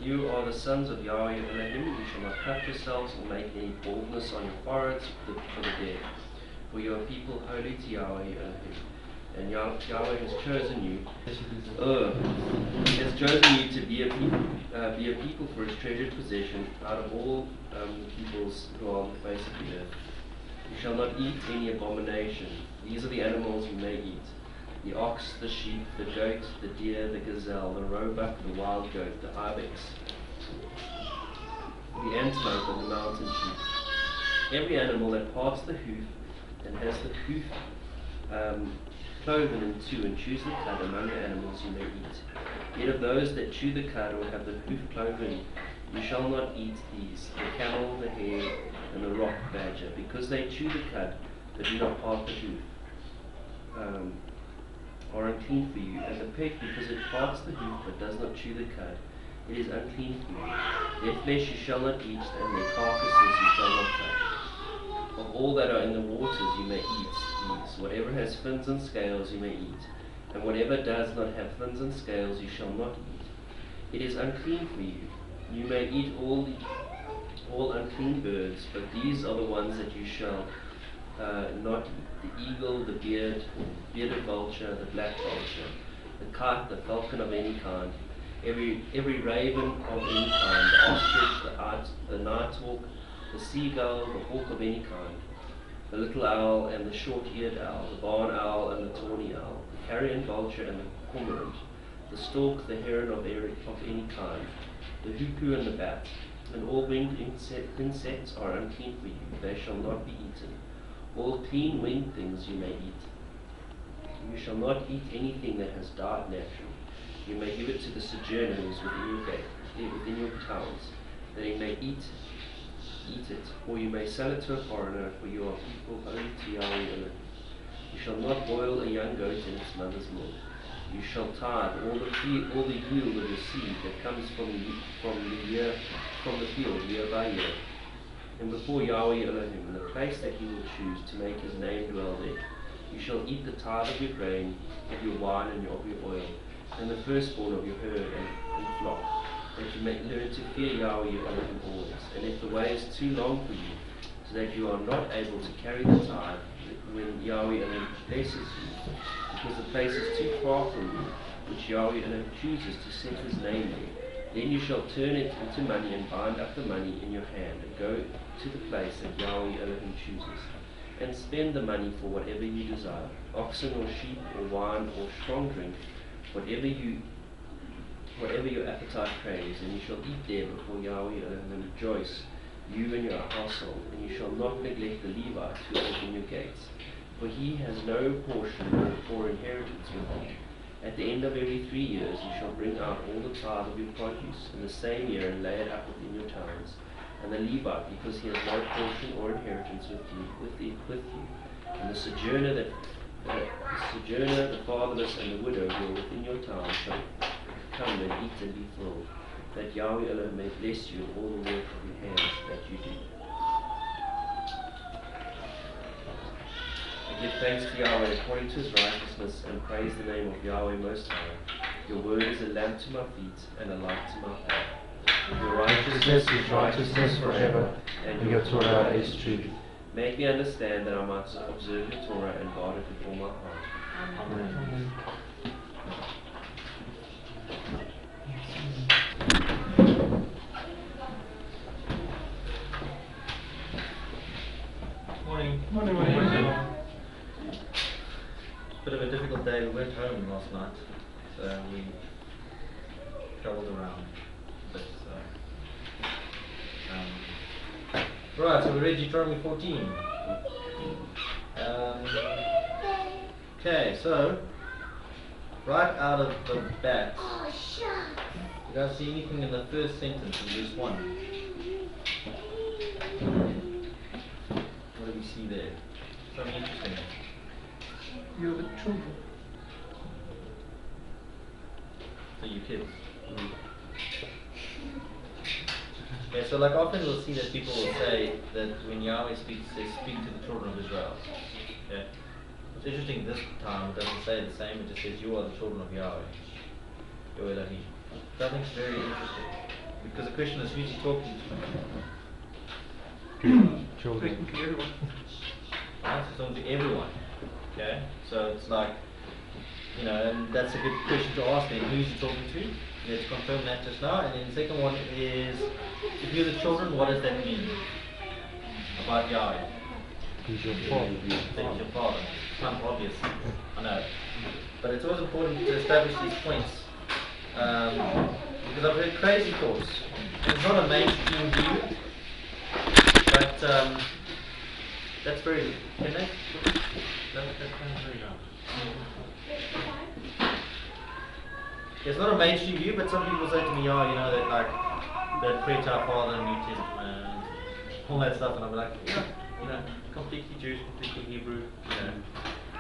You are the sons of Yahweh Elohim. You shall not cut yourselves or make any baldness on your foreheads for the dead. For you are people holy to Yahweh Elohim. And Yahweh has chosen you. He has chosen you to be a people for his treasured possession out of all peoples who are on the face of the earth. You shall not eat any abomination. These are the animals you may eat: the ox, the sheep, the goat, the deer, the gazelle, the roebuck, the wild goat, the ibex, the antelope, and the mountain sheep. Every animal that parts the hoof and has the hoof cloven in two and chews the cud among the animals you may eat. Yet of those that chew the cud or have the hoof cloven, you shall not eat these: the camel, the hare, and the rock badger, because they chew the cud but do not part the hoof, are unclean for you. And the pig, because it parts the hoof but does not chew the cud, it is unclean for you. Their flesh you shall not eat, and their carcasses you shall not touch. Of all that are in the waters you may eat these. Whatever has fins and scales you may eat, and whatever does not have fins and scales you shall not eat. It is unclean for you. You may eat all unclean birds, but these are the ones that you shall not eat: the eagle, the bearded vulture, the black vulture, the kite, the falcon of any kind, every raven of any kind, the ostrich, the nighthawk, the seagull, the hawk of any kind, the little owl and the short-eared owl, the barn owl and the tawny owl, the carrion vulture and the cormorant, the stork, the heron of any kind, the hoopoe and the bat. And all winged insects are unclean for you. They shall not be eaten. All clean winged things you may eat. You shall not eat anything that has died naturally. You may give it to the sojourners within your towns, that he may eat it, or you may sell it to a foreigner, for you are people holy to Yahweh Elohim. You shall not boil a young goat in its mother's milk. You shall tithe all the yield of your seed that comes from the field year by year, and before Yahweh Elohim, in the place that he will choose to make his name dwell there. You shall eat the tithe of your grain, of your wine, and of your oil, and the firstborn of your herd and flock, that you may learn to fear Yahweh Elohim always. And if the way is too long for you, so that you are not able to carry the tithe, when Yahweh Elohim blesses you, because the place is too far from you, which Yahweh Elohim chooses to set his name there, then you shall turn it into money and bind up the money in your hand, and go to the place that Yahweh Elohim chooses, and spend the money for whatever you desire: oxen or sheep or wine or strong drink, whatever your appetite craves, and you shall eat there before Yahweh and rejoice, you and your household. And you shall not neglect the Levite who is in your gates, for he has no portion or inheritance with you. At the end of every 3 years you shall bring out all the tithe of your produce in the same year, and lay it up within your towns. And the Levite, because he has no portion or inheritance with you, and the sojourner, the fatherless, and the widow who are within your town shall come and eat and be filled, that Yahweh Elohim may bless you in all the work of your hands that you do. I give thanks to Yahweh according to his righteousness, and praise the name of Yahweh Most High. Your word is a lamp to my feet and a light to my path. Your righteousness is righteousness forever, and your Torah is truth. Make me understand that I might observe your Torah and guard it with all my heart. Amen. Morning. Bit of a difficult day. We went home last night, so we travelled around. Right, so we read Deuteronomy 14. Okay, so right out of the bat, you guys see anything in the first sentence in verse 1? What do we see there? Something interesting. You're the children. So you kids. Yeah, so like often we'll see that people will say that when Yahweh speaks, they speak to the children of Israel. Okay. What's interesting this time, it doesn't say the same, it just says you are the children of Yahweh. Yahweh Elohim. So I think it's very interesting. the question is, who's he talking to? Speaking to everyone. Right, he's talking to everyone. Okay, so it's like, you know, and that's a good question to ask then. Who's he talking to? Let's confirm that just now. And then the second one is, if you're the children, what does that mean about Yahweh? He's your father. That he's your father. It's kind of obvious, I know. But it's always important to establish these points. Because I've heard crazy thoughts. And it's not a mainstream view, but that's very, can they? That's kind of very loud. It's not a mainstream view, but some people say to me, oh, you know, that like, that pray to our Father, New Testament, all that stuff, and I'm like, yeah, you know, completely Jewish, completely Hebrew, you know,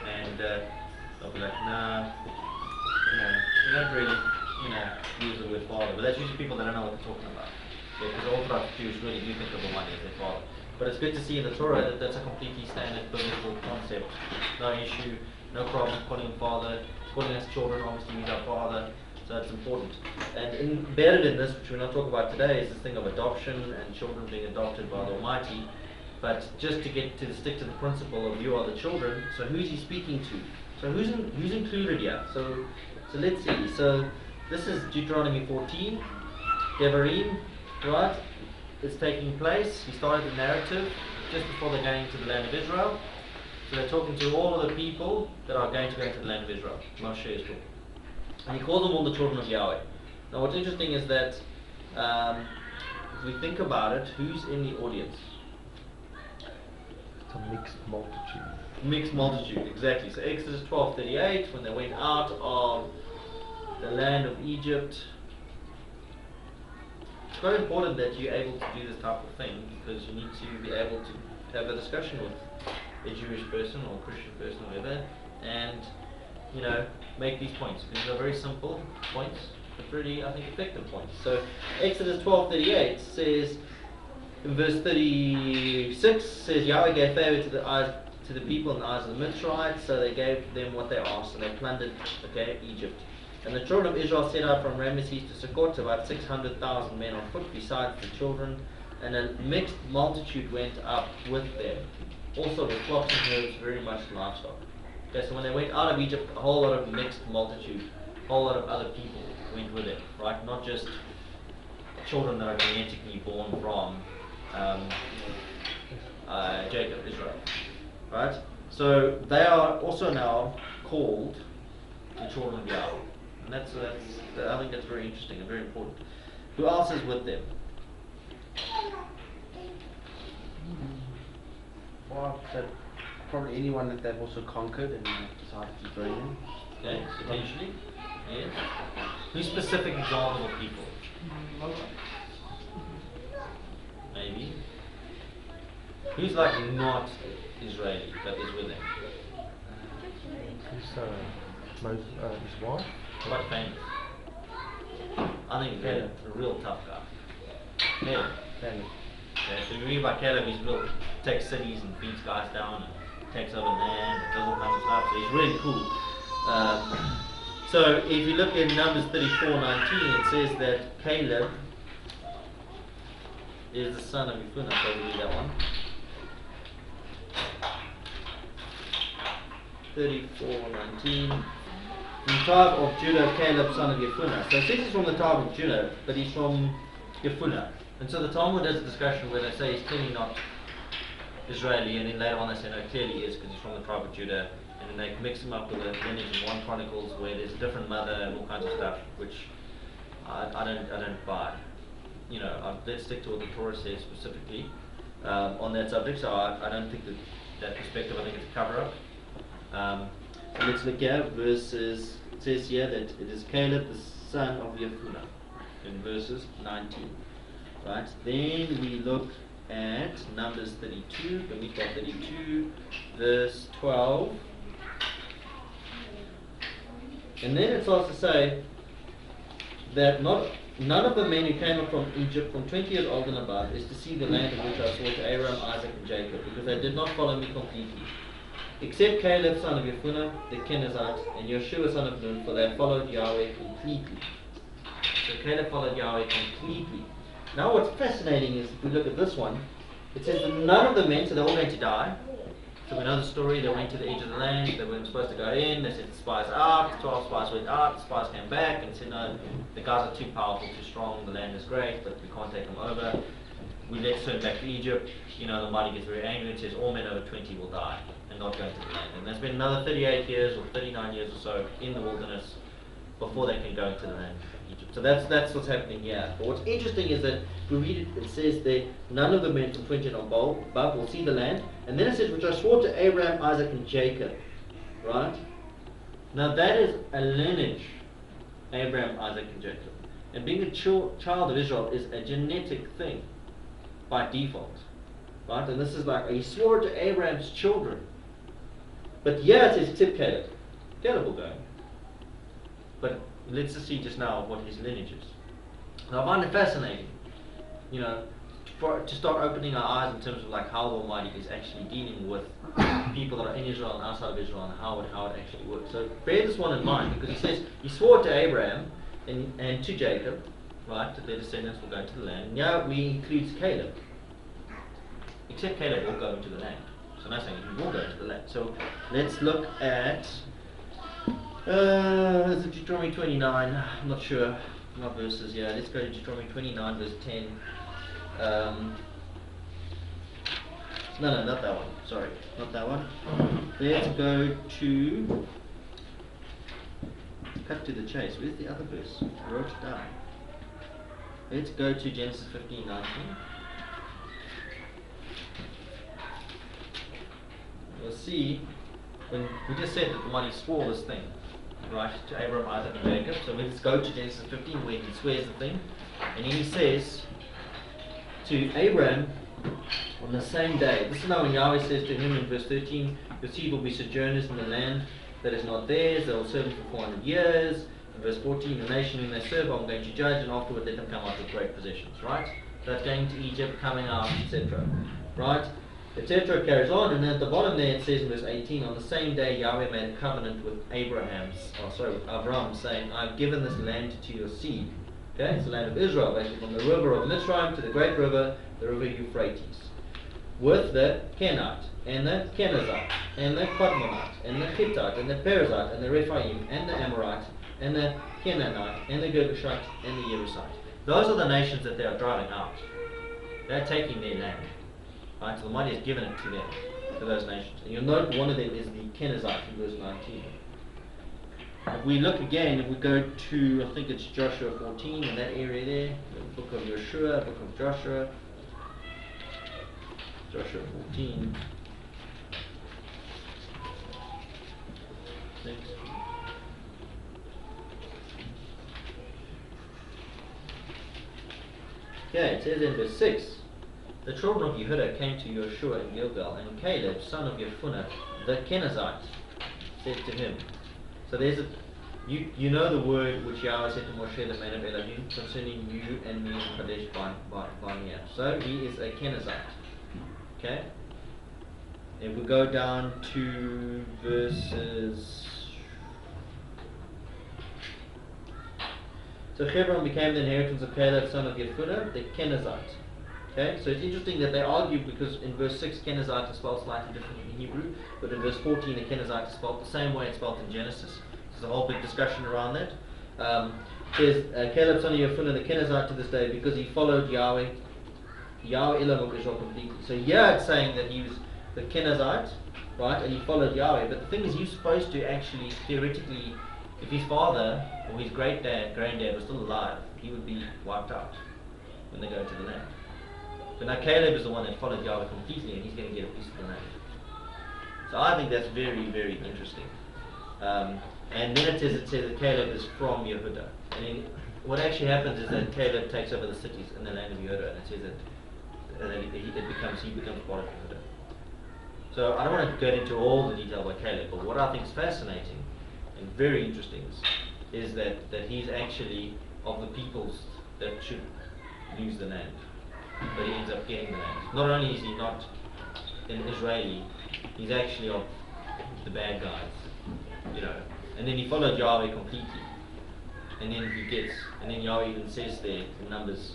and they'll be like, nah, you know, you don't really, you know, use the word Father, but that's usually people that don't know what they're talking about, because Orthodox Jews really do think of the one as their Father. But it's good to see in the Torah that that's a completely standard biblical concept, no issue, no problem calling him Father, calling us children, obviously he's our Father. So that's important. And embedded in this, which we're not talking about today, is this thing of adoption and children being adopted by the Almighty. But just to get to stick to the principle of you are the children, so who's he speaking to? So who's included here? So let's see. So this is Deuteronomy 14, Devarim, right? It's taking place. He started the narrative just before they're going to the land of Israel. So they're talking to all of the people that are going to go into the land of Israel. Moshe is talking. And he calls them all the children of Yahweh. Now what's interesting is that if we think about it, who's in the audience? It's a mixed multitude. Mixed multitude, exactly. So Exodus 12:38, when they went out of the land of Egypt. It's very important that you're able to do this type of thing, because you need to be able to have a discussion with a Jewish person or a Christian person or whatever, and you know, make these points, because they're very simple points, but really, I think, effective points. So Exodus 12:38 says, in verse 36, says Yahweh gave favor to the people in the eyes of the Mitzrites, so they gave them what they asked, and they plundered, okay, Egypt. And the children of Israel set out from Ramesses to Sukkot, about 600,000 men on foot, besides the children, and a mixed multitude went up with them, also with flocks and herds, very much livestock. Okay, so when they went out of Egypt, a whole lot of mixed multitude, a whole lot of other people went with them, right? Not just children that are genetically born from Jacob, Israel, right? So they are also now called the children of Yahweh, and I think that's very interesting and very important. Who else is with them? Well, so probably anyone that they've also conquered and decided to join in. Okay, potentially. Yes. Who's specific example of people? Maybe. Who's like not Israeli but is with them? His wife. Quite famous. I think Caleb, a real tough guy. Caleb. Family. Okay, so you read about Caleb, he's real, takes cities and beats guys down and takes over land and does all kinds of stuff, so he's really cool. So if you look in Numbers 34:19, it says that Caleb is the son of Yefunah, so we read that one. 34:19. From the tribe of Judah, Caleb, son of Yefunah. So it says he's from the tribe of Judah, but he's from Yefunah. And so the Talmud has a discussion where they say he's clearly not Israeli, and then later on they say no, clearly he is, because he's from the tribe of Judah. And then they mix him up with a lineage in 1 Chronicles where there's a different mother and all kinds of stuff, which I don't buy. You know, let's stick to what the Torah says specifically on that subject. So I don't think that perspective. I think it's a cover-up. So let's look here. Verses. It says here that it is Caleb the son of Yefunah in verses 19. Right. Then we look at Numbers 32. Bamidbar 32, verse 12. And then it starts to say that none of the men who came up from Egypt from 20 years old and above is to see the land of which I swore to Abraham, Isaac, and Jacob, because they did not follow me completely. Except Caleb, son of Yefunah, the Kenizzite, and Yeshua, son of Nun, for they followed Yahweh completely. So Caleb followed Yahweh completely. Now what's fascinating is if we look at this one, it says that none of the men, so they're all going to die. So we know the story, they went to the edge of the land, they weren't supposed to go in, they sent the spies out, 12 spies went out, the spies came back and said, no, the guys are too powerful, too strong, the land is great, but we can't take them over. Let's turn back to Egypt. You know, the mighty gets very angry and says all men over 20 will die and not go into the land. And there's been another 38 years or 39 years or so in the wilderness before they can go into the land of Egypt. So that's what's happening here. But what's interesting is that we read it, it says there, none of the men from 20 and above will see the land. And then it says, which I swore to Abraham, Isaac, and Jacob. Right? Now that is a lineage, Abraham, Isaac, and Jacob. And being a child of Israel is a genetic thing by default. Right? And this is like, he swore to Abraham's children. But yeah, it says, except Caleb. Caleb will go. But let's just see just now what his lineage is. Now I find it fascinating, you know, to start opening our eyes in terms of like how the Almighty is actually dealing with people that are in Israel and outside of Israel and how it actually works. So bear this one in mind, because he says he swore to Abraham and to Jacob, right, that their descendants will go into the land. And now we includes Caleb. Except Caleb will go into the land. So now saying he will go into the land. So let's look at is it Deuteronomy 29? I'm not sure what verses. Yeah, let's go to Deuteronomy 29 verse 10. No, not that one. Sorry, not that one. Let's go to cut to the chase. Where's the other verse? I wrote it down. Let's go to Genesis 15:19. You'll see when we just said that the Almighty swore this thing, right, to Abraham, Isaac, and Jacob. So let's go to Genesis 15 where he swears the thing, and then he says to Abraham on the same day. This is now when Yahweh says to him in verse 13, your seed will be sojourners in the land that is not theirs, they will serve you for 400 years. In verse 14, the nation whom they serve I'm going to judge, and afterward let them come out with great possessions, right? So that's going to Egypt, coming out, etc. Right? Etc. carries on, and then at the bottom there it says in verse 18, on the same day Yahweh made a covenant with with Avram, saying, I've given this land to your seed. Okay, it's the land of Israel, basically from the river of Mitzrayim to the great river, the river Euphrates. With the Kenite, and the Kenizzite, and the Kadmonite, and the Hittite, and the Perizzite, and the Rephaim, and the Amorite, and the Canaanite, and the Girgashite, and the Jebusite. Those are the nations that they are driving out. They're taking their land. Right, so the Almighty has given it to them, to those nations. And you'll note one of them is the Kenizzite in verse 19. If we look again, if we go to, I think it's Joshua 14, in that area there, the book of Joshua, book of Joshua, Joshua 14. Next. Okay, it says in verse 6, the children of Yehudah came to Joshua in Gilgal, and Caleb, son of Jephunneh, the Kenizzite, said to him. So there's a, you know the word which Yahweh said to Moshe, the man of Elohim, concerning you and me in Kadesh Barnea. So he is a Kenizzite. Okay? If we go down to verses. So Hebron became the inheritance of Caleb, son of Jephunneh, the Kenizzite. Okay, so it's interesting that they argue because in verse 6 Kenizzite is spelled slightly different in Hebrew, but in verse 14 the Kenizzite is spelled the same way it's spelled in Genesis. There's a whole big discussion around that. Says Caleb, son of Jephunneh, the Kenizzite to this day, because he followed Yahweh Elohim of Israel completely. So yeah, it's saying that he was the Kenizzite, right, and he followed Yahweh. But the thing is, you're supposed to actually, theoretically, if his father or his granddad was still alive, he would be wiped out when they go to the land. But now Caleb is the one that followed Yahweh completely, and he's going to get a piece of the land. So I think that's very, very interesting. And then it says that Caleb is from Yehudah. And then what actually happens is that Caleb takes over the cities in the land of Yehudah, and it says that he becomes part of Yehudah. So I don't want to get into all the detail about Caleb, but what I think is fascinating and very interesting is that he's actually of the peoples that should lose the land. But he ends up getting the land. Not only is he not an Israeli, he's actually of the bad guys, you know. And then he followed Yahweh completely. And then he gets, and then Yahweh even says there in Numbers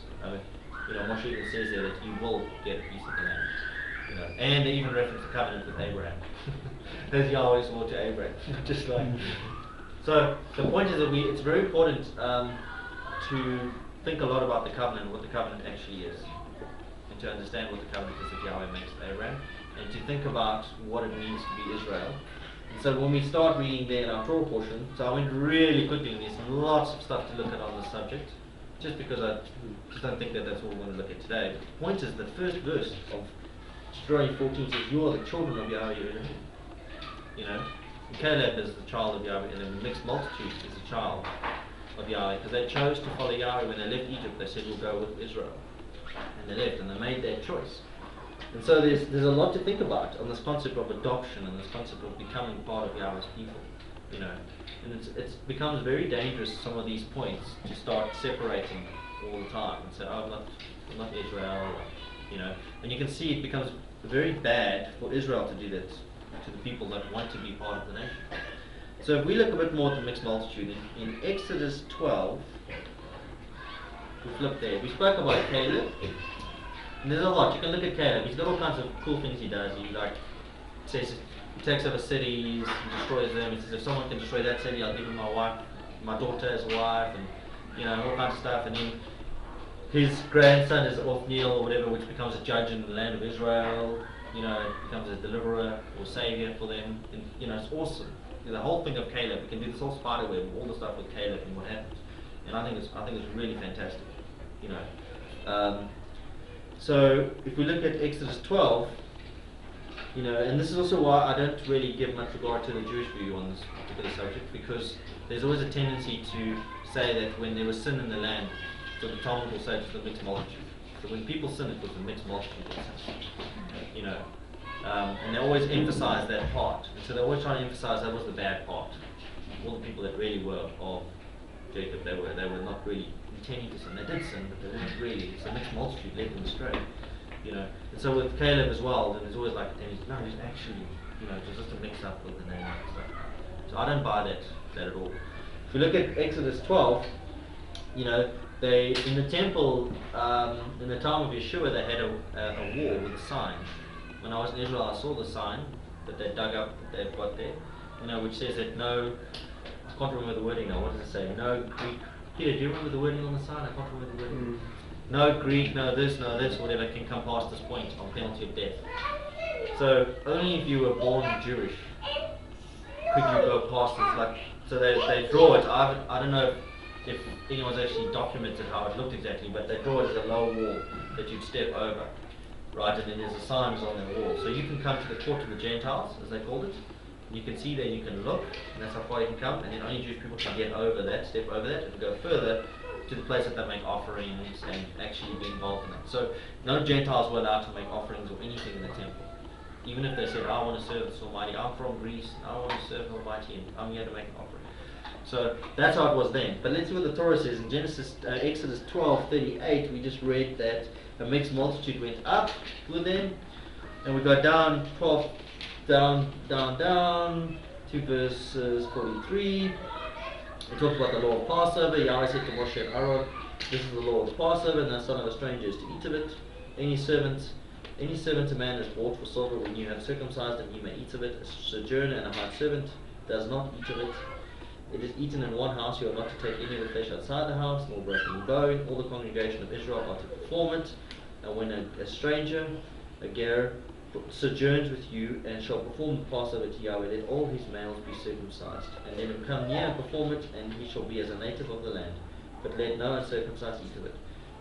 Moshe even says there that you will get a piece of the land. And they even reference the covenant with Abraham. As Yahweh swore to Abraham. Just like. So the point is that it's very important to think a lot about the covenant and what the covenant actually is. And to understand what the covenant is that Yahweh makes with Abraham. And to think about what it means to be Israel. And so when we start reading there in our Torah portion, so I went really quickly, and there's lots of stuff to look at on this subject. Just because I just don't think that that's what we're going to look at today. But the point is, the first verse of Deuteronomy 14 says, "You are the children of Yahweh your Elohim." And Caleb is the child of Yahweh, and the mixed multitude is a child of Yahweh, because they chose to follow Yahweh when they left Egypt. They said, "We'll go with Israel," and they left, and they made their choice. And so there's a lot to think about on this concept of adoption and this concept of becoming part of Yahweh's people. And it becomes very dangerous, some of these points, to start separating all the time and say, "Oh, I'm not Israel," And you can see it becomes very bad for Israel to do that to the people that want to be part of the nation. So if we look a bit more at the mixed multitude, in Exodus 12, we flip there. We spoke about Caleb, and there's a lot. You can look at Caleb. He's got all kinds of cool things he does. He takes over cities, he destroys them. He says, if someone can destroy that city, I'll give him my daughter as a wife, and all kinds of stuff. And then his grandson is Othniel or whatever, which becomes a judge in the land of Israel. Becomes a deliverer or savior for them. And, it's awesome. The whole thing of Caleb, we can do this whole spider web, all the stuff with Caleb and what happens. And I think it's really fantastic. So if we look at Exodus 12. And this is also why I don't really give much regard to the Jewish view on this particular subject, because there's always a tendency to say that when there was sin in the land, so the Talmud will say it's the mixed multitude. So when people sin, it was the mixed multitude. And they always emphasize that part. And so they're always trying to emphasize that was the bad part. All the people that really were of Jacob, they were not really intending to sin. They did sin, but they weren't really. It's the mixed multitude led them astray. And so with Caleb as well, then there's always like a tendency, no, he's actually, it's just a mix up with the name and stuff. So I don't buy that at all. If you look at Exodus 12, they, in the temple, in the time of Yeshua, they had a wall with a sign. When I was in Israel, I saw the sign that they dug up, that they've got there, which says that no, I can't remember the wording now, what does it say? No Greek. Peter, do you remember the wording on the sign? I can't remember the wording. No Greek, no this, whatever can come past this point on penalty of death. So only if you were born Jewish could you go past this. So they draw it. I don't know if anyone's actually documented how it looked exactly, but they draw it as a low wall that you'd step over, right? And then there's a sign on the wall. So you can come to the court of the Gentiles, as they called it. You can see there, you can look, and that's how far you can come. And then only Jewish people can get over that, step over that, and go further to the place that they make offerings and actually be involved in that. So no Gentiles were allowed to make offerings or anything in the temple. Even if they said, I want to serve this Almighty, I'm from Greece, I want to serve the Almighty, and I'm here to make an offering. So that's how it was then. But let's see what the Torah says. In Exodus 12:38, we just read that a mixed multitude went up with them. And we go down, 12, down, to verses 43. It talks about the law of Passover. Yahweh said to Moshe and Aaron, this is the law of Passover, and the son of a stranger is to eat of it. Any servant a man is bought for silver when you have circumcised him, you may eat of it. A sojourner and a hired servant does not eat of it. It is eaten in one house. You are not to take any of the flesh outside the house, nor break any bone. All the congregation of Israel are to perform it. And when a stranger, a ger, sojourns with you and shall perform the Passover to Yahweh, let all his males be circumcised, and let him come near and perform it, and he shall be as a native of the land. But let no uncircumcised eat of it.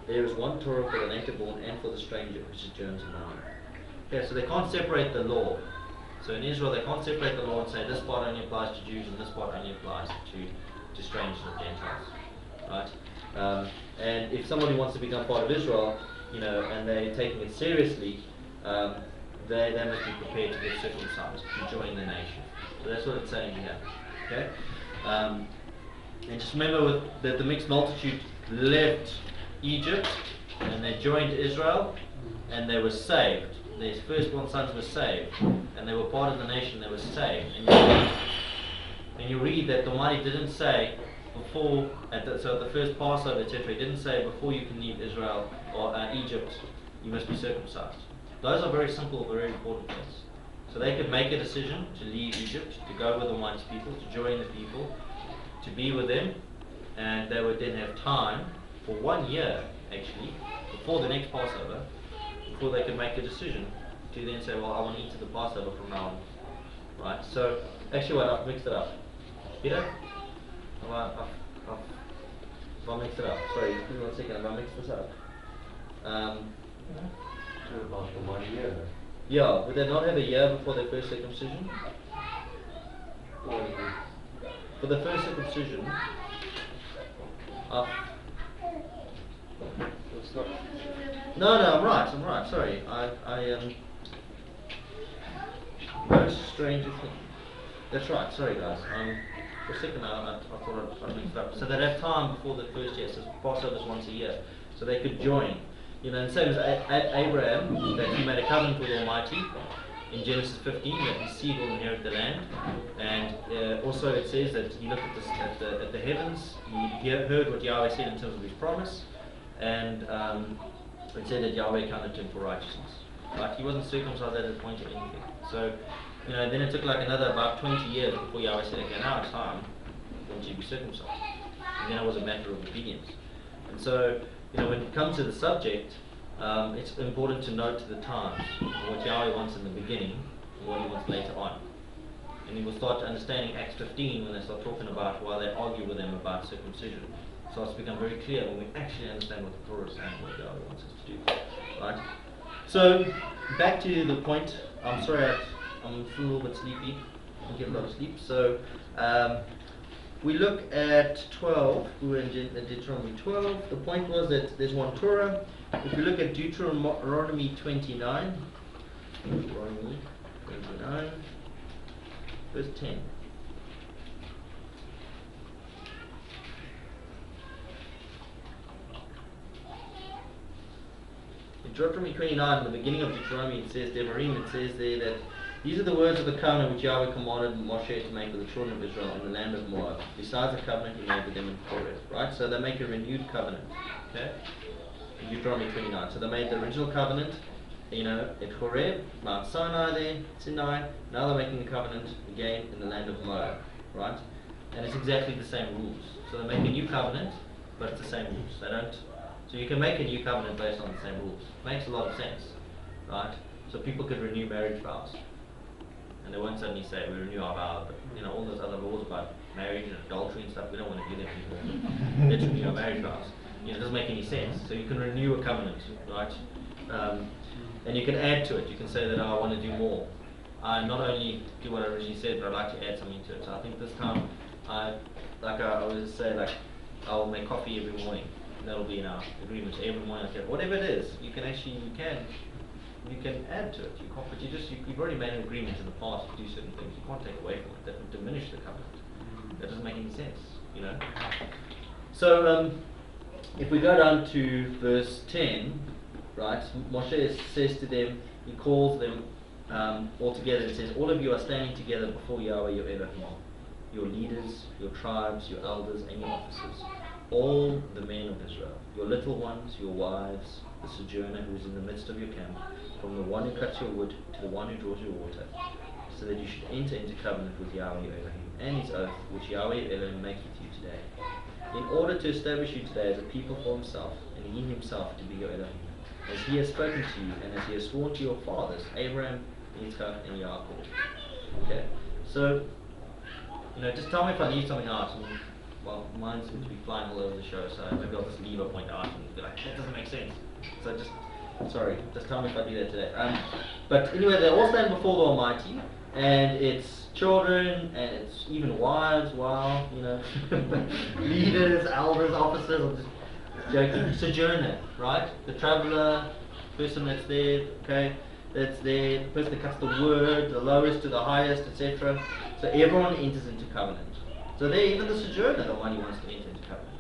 There is one Torah for the native born and for the stranger who sojourns among you. Okay, so they can't separate the law. So in Israel, they can't separate the law and say this part only applies to Jews and this part only applies to strangers and Gentiles, right? And if somebody wants to become part of Israel, and they're taking it seriously, they must be prepared to get circumcised to join the nation. So that's what it's saying here. Okay, and just remember that the mixed multitude left Egypt and they joined Israel, and they were saved. Their firstborn sons were saved, and they were part of the nation. They were saved. And you read that the Almighty didn't say, before, so at the first Passover, etc., he didn't say before you can leave Israel or Egypt, you must be circumcised. Those are very simple, very important things. So they could make a decision to leave Egypt, to go with the Almighty people, to join the people, to be with them, and they would then have time for 1 year, actually, before the next Passover, before they could make a decision to then say, well, I want to eat the Passover from now on. Right? So, actually, what, I've mixed it up. Peter? Have I mixed it up? Sorry, give me 1 second, have I mixed this up? About the 1 year. Yeah, would they not have a year before their first circumcision? For the first circumcision, It's not. no, I'm right, sorry. Most stranger thing. That's right, sorry guys. For a second I thought I'd mixed it up. So they'd have time before the first year, so Passover's once a year. So they could join. You know, and same as Abraham, that he made a covenant with Almighty in Genesis 15, that his seed will inherit the land. And also it says that he looked at the heavens, he heard what Yahweh said in terms of his promise, and it said that Yahweh counted to him for righteousness. Right? He wasn't circumcised at that point or anything. So, you know, then it took like another about 20 years before Yahweh said, okay, now it's time, I want you to be circumcised. And then it was a matter of obedience. And so, you know, when it comes to the subject, it's important to note the times, what Yahweh wants in the beginning and what he wants later on. And you will start understanding Acts 15 when they start talking about why they argue with them about circumcision. It starts to become very clear when we actually understand what the Torah is saying, what Yahweh wants us to do. Right? So, back to the point. I'm sorry, I'm still a little bit sleepy. I get a lot of sleep. So, we look at 12, we were in Deuteronomy 12. The point was that there's one Torah. If we look at Deuteronomy 29, verse 10. In Deuteronomy 29, in the beginning of Deuteronomy, it says, Devarim, it says there that these are the words of the covenant which Yahweh commanded Moshe to make with the children of Israel in the land of Moab, besides the covenant he made with them in Horeb. Right? So they make a renewed covenant. Okay? In Deuteronomy 29. So they made the original covenant, you know, at Horeb, Mount Sinai there, Sinai. Now they're making a covenant again in the land of Moab. Right? And it's exactly the same rules. So they make a new covenant, but it's the same rules. They don't. So you can make a new covenant based on the same rules. Makes a lot of sense. Right? So people could renew marriage vows. And they won't suddenly say, we renew our vows, but you know, all those other laws about marriage and adultery and stuff, we don't want to do that anymore. Let's renew our marriage vows. You know, it doesn't make any sense. So you can renew a covenant, right? And you can add to it. You can say that, oh, I want to do more. I not only do what I originally said, but I'd like to add something to it. So I think this time, I always say, like, I'll make coffee every morning. That'll be in our agreement. Every morning, okay, whatever it is, you can add to it. You can't, but you've already made an agreement in the past to do certain things. You can't take away from it. That would diminish the covenant. That doesn't make any sense, you know. So if we go down to verse 10, right? Moshe says to them, he calls them all together and says, all of you are standing together before Yahweh your Elohim, your leaders, your tribes, your elders, and your officers, all the men of Israel, your little ones, your wives, the sojourner who is in the midst of your camp, from the one who cuts your wood to the one who draws your water, so that you should enter into covenant with Yahweh your Elohim, and his oath, which Yahweh your Elohim makes with you today, in order to establish you today as a people for himself, and he himself to be your Elohim, as he has spoken to you, and as he has sworn to your fathers, Abraham, Yitzchak, and Yaakov. Okay, so, you know, just tell me if I leave something out. And, well, mine seems to be flying all over the show, so maybe I'll just leave a point out and be like, that doesn't make sense. So just tell me if I do that today. But anyway, they all stand before the Almighty, and it's children, and it's even wives, wow, you know, leaders, elders, officers, I'm just joking. Sojourner, right? The traveller, person that's there, okay, that's there, the person that cuts the wood, the lowest to the highest, etc. So everyone enters into covenant. So there, even the sojourner, the one he wants to enter into covenant.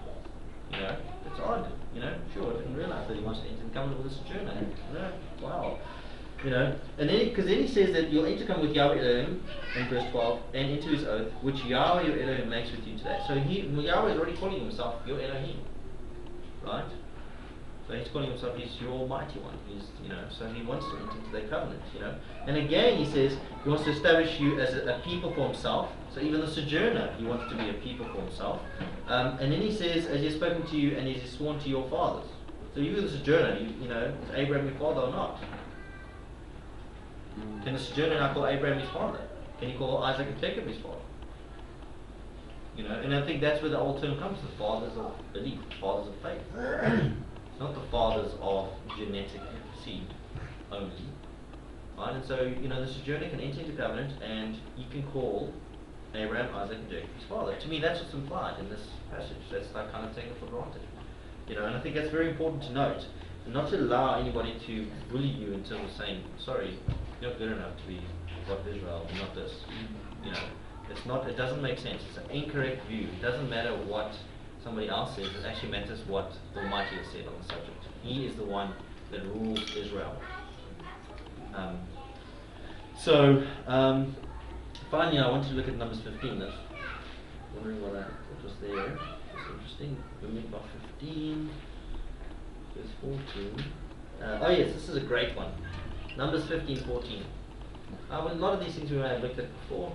You know, it's odd. You know, sure, I didn't realize that he wants to enter into covenant with a sojourner. Yeah, wow. You know, and then because then he says that you'll enter come with Yahweh Elohim in verse 12 and into his oath which Yahweh your Elohim makes with you today. So Yahweh is already calling himself your Elohim, right? So he's calling himself, he's your Almighty One. He's, you know, so he wants to enter into that covenant, you know. And again, he says he wants to establish you as a people for himself. So even the sojourner, he wants to be a people for himself. And then he says, as he has spoken to you and he has sworn to your fathers. So you, the sojourner, you know, is Abraham your father or not? Can the sojourner now call Abraham his father? Can he call Isaac and Jacob his father? You know, and I think that's where the old term comes, the fathers of belief, fathers of faith. It's not the fathers of genetic seed only. Right? And so, you know, the sojourner can enter into covenant and you can call Abraham, Isaac, and Jacob his father. To me, that's what's implied in this passage. That's like kind of taken for granted. You know, and I think that's very important to note. And not to allow anybody to bully you in terms of saying, sorry, you're not good enough to be God of Israel, you're not this. You know, it's not, it doesn't make sense. It's an incorrect view. It doesn't matter what somebody else says, it actually matters what the Almighty has said on the subject. He is the one that rules Israel. Finally, I wanted to look at Numbers 15. I was wondering what was there. It's interesting. We move by 15, verse 14. Oh yes, this is a great one. Numbers 15:14. A lot of these things we may have looked at before,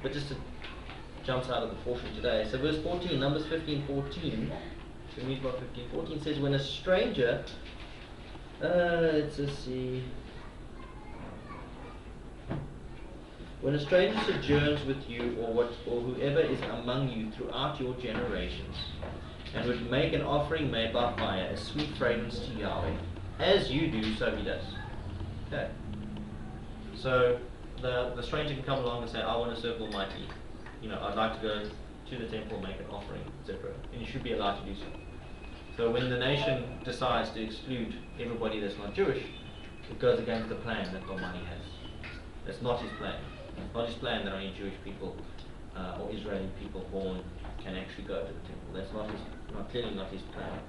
but just to jumps out of the portion today. So verse 14, Numbers 15:14. We read by 15:14 says, when a stranger, let's just see. When a stranger sojourns with you, or whoever is among you throughout your generations, and would make an offering made by fire, a sweet fragrance to Yahweh, as you do, so he does. Okay. So the stranger can come along and say, I want to serve Almighty. You know, I'd like to go to the temple, make an offering, etc. And you should be allowed to do so. So when the nation decides to exclude everybody that's not Jewish, it goes against the plan that Almighty has. That's not his plan. It's not his plan that only Jewish people or Israeli people born can actually go to the temple. That's clearly not his plan.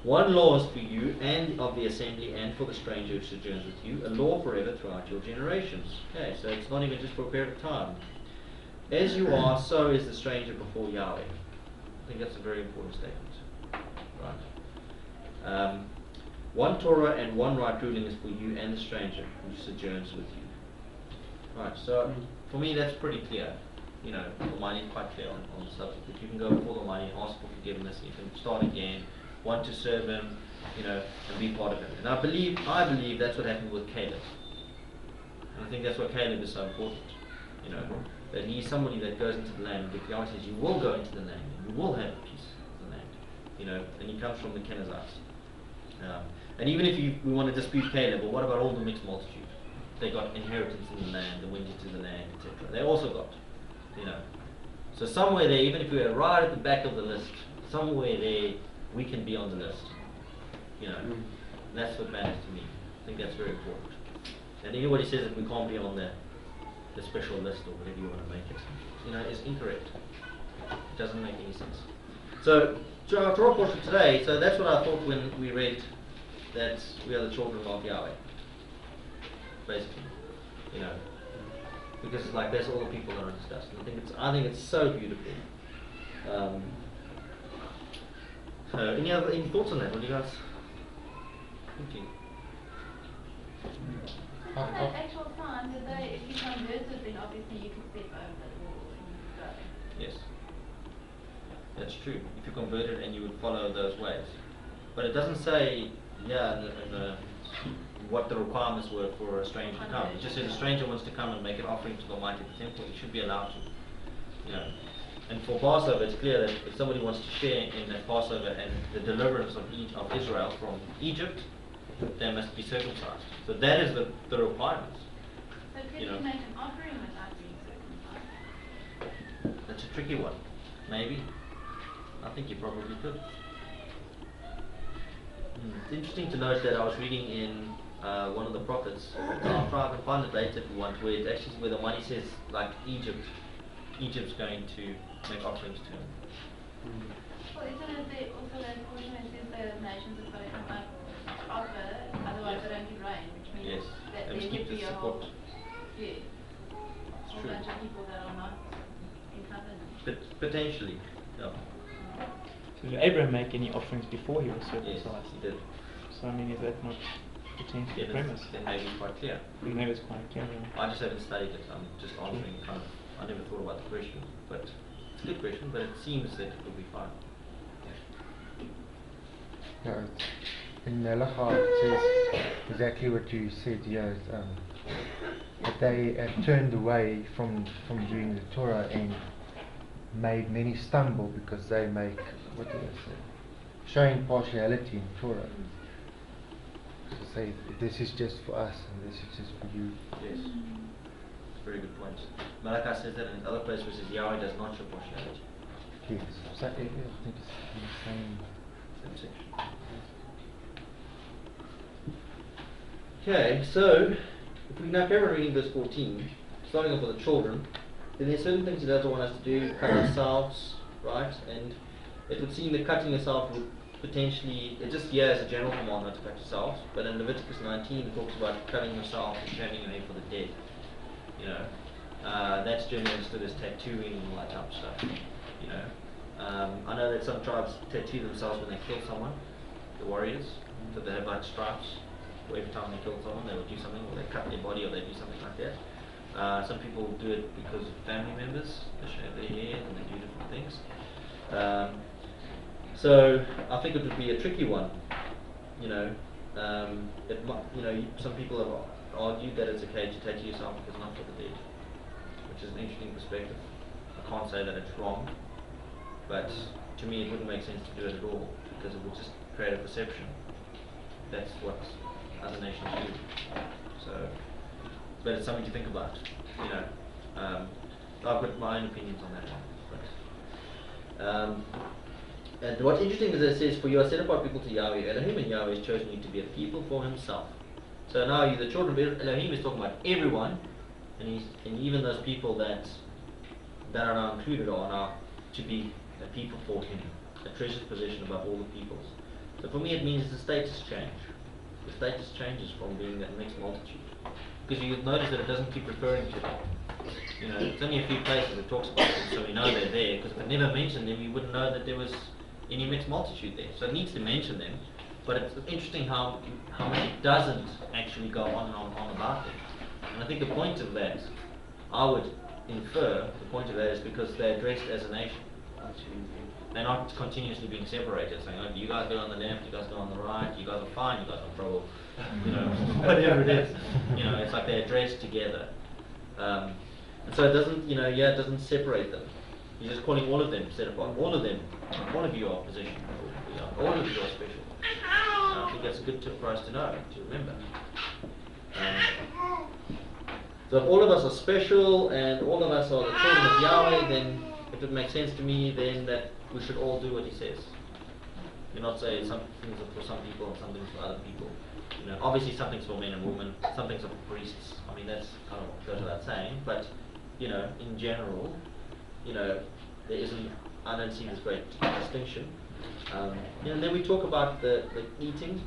One law is for you and of the assembly and for the stranger who sojourns with you, a law forever throughout your generations. Okay, so it's not even just for a period of time. As you are, so is the stranger before Yahweh. I think that's a very important statement. Right. One Torah and one right ruling is for you and the stranger who sojourns with you. Right, so for me that's pretty clear. You know, the Almighty is quite clear on the subject that you can go before the Almighty and ask for forgiveness, you can start again, want to serve Him, you know, and be part of Him. And I believe that's what happened with Caleb. And I think that's why Caleb is so important. You know, that he's somebody that goes into the land, but Yahweh says you will go into the land, and you will have peace in the land. You know, and he comes from the Kenizzites. And even if we want to dispute Caleb, well, what about all the mixed multitude? They got inheritance in the land, they went into the land, etc. They also got, you know. So somewhere there, even if we are right at the back of the list, somewhere there we can be on the list. You know, that's what matters to me. I think that's very important. And anybody says that we can't be on the special list or whatever you want to make it, you know, is incorrect. It doesn't make any sense. So, our Torah portion today, so that's what I thought when we read that we are the children of Yahweh. Basically, you know, because it's like that's all the people that are discussed. And I think it's so beautiful. So, any thoughts on that? What do you guys thinking? So at actual time, if you converted, then obviously you could step over the wall and you could go. Yes, that's true. If you converted and you would follow those ways, but it doesn't say, what the requirements were for a stranger to come. It just says a stranger wants to come and make an offering to the Almighty at the temple, he should be allowed to. You know. And for Passover, it's clear that if somebody wants to share in that Passover and the deliverance of Israel from Egypt, they must be circumcised. So that is the requirements. So could you make an offering without being circumcised? That's a tricky one. Maybe. I think you probably could. It's interesting to note that I was reading in one of the prophets. I'll try to find it later if you want, where it actually where the money says like Egypt's going to make offerings to him. Well, isn't there also that portion that says the nations are going to offer, otherwise they don't give rain, which foot. Yeah. It's A true. bunch of people that are not in covenant. Potentially, yeah. So did Abraham make any offerings before he was Yes, circumcised? he did. So I mean, is that not potentially Yeah, premise? then maybe quite clear. And that is quite clear. I just haven't studied it. I'm just answering kind of. I never thought about the question, but it's a good question. But it seems that it will be fine. No, it's, in Malachi it says exactly what you said here, that they have turned away from doing the Torah and made many stumble because they make, what do they say, showing partiality in Torah. To say this is just for us and this is just for you. Yes. It's a very good point. Malachi says that in other places where it says Yahweh does not show partiality. Yes, so, I think it's in the same. Same section. Okay, so if we now carry on reading verse 14, starting off with the children, then there's certain things he doesn't want us to do, cut ourselves, right? And it would seem that cutting yourself would potentially, it just here as a general command not to cut yourselves, but in Leviticus 19 it talks about cutting yourself and shaving your head for the dead. You know, that's generally understood as tattooing and all that type of stuff. You know, I know that some tribes tattoo themselves when they kill someone, the warriors, so they have like stripes. Every time they kill someone, they will do something, or they cut their body, or they do something like that. Some people do it because of family members. They shave their hair and they do different things. So I think it would be a tricky one. You know, it might, you know, some people have argued that it's okay to tattoo yourself because not for the dead, which is an interesting perspective. I can't say that it's wrong, but to me it wouldn't make sense to do it at all because it would just create a perception. That's what other nations do. So, but it's something to think about. You know, I've got my own opinions on that one. But, and what's interesting is that it says, "For you are set apart people to Yahweh. Elohim, and Yahweh has chosen you to be a people for Himself." So now you, the children of Elohim, is talking about everyone, and even those people that are now included are now to be a people for Him, a treasured possession above all the peoples. So for me, it means the status change. The status changes from being that mixed multitude, because you notice that it doesn't keep referring to them. You know, it's only a few places it talks about them, so we know they're there. Because if it never mentioned them, we wouldn't know that there was any mixed multitude there. So it needs to mention them, but it's interesting how much it doesn't actually go on and on about them. And I think the point of that, I would infer, the point of that is because they're addressed as a nation. They're not continuously being separated, saying, "Oh, you guys go on the left, you guys go on the right, you guys are fine, you guys are in trouble," you know, whatever it is. You know, it's like they're addressed together, and so it doesn't, you know, it doesn't separate them. You're just calling all of them set apart. All of them, all of you are position. All of you are special. I think that's a good tip for us to know, to remember. So if all of us are special and all of us are the children of Yahweh, then if it makes sense to me, then that we should all do what He says. You're not saying some things are for some people and some things for other people. You know, obviously some things for men and women, some things are for priests. I mean, that's kind of goes without saying. But you know, in general, you know, there isn't. I don't see this great distinction. You know, and then we talk about the eating.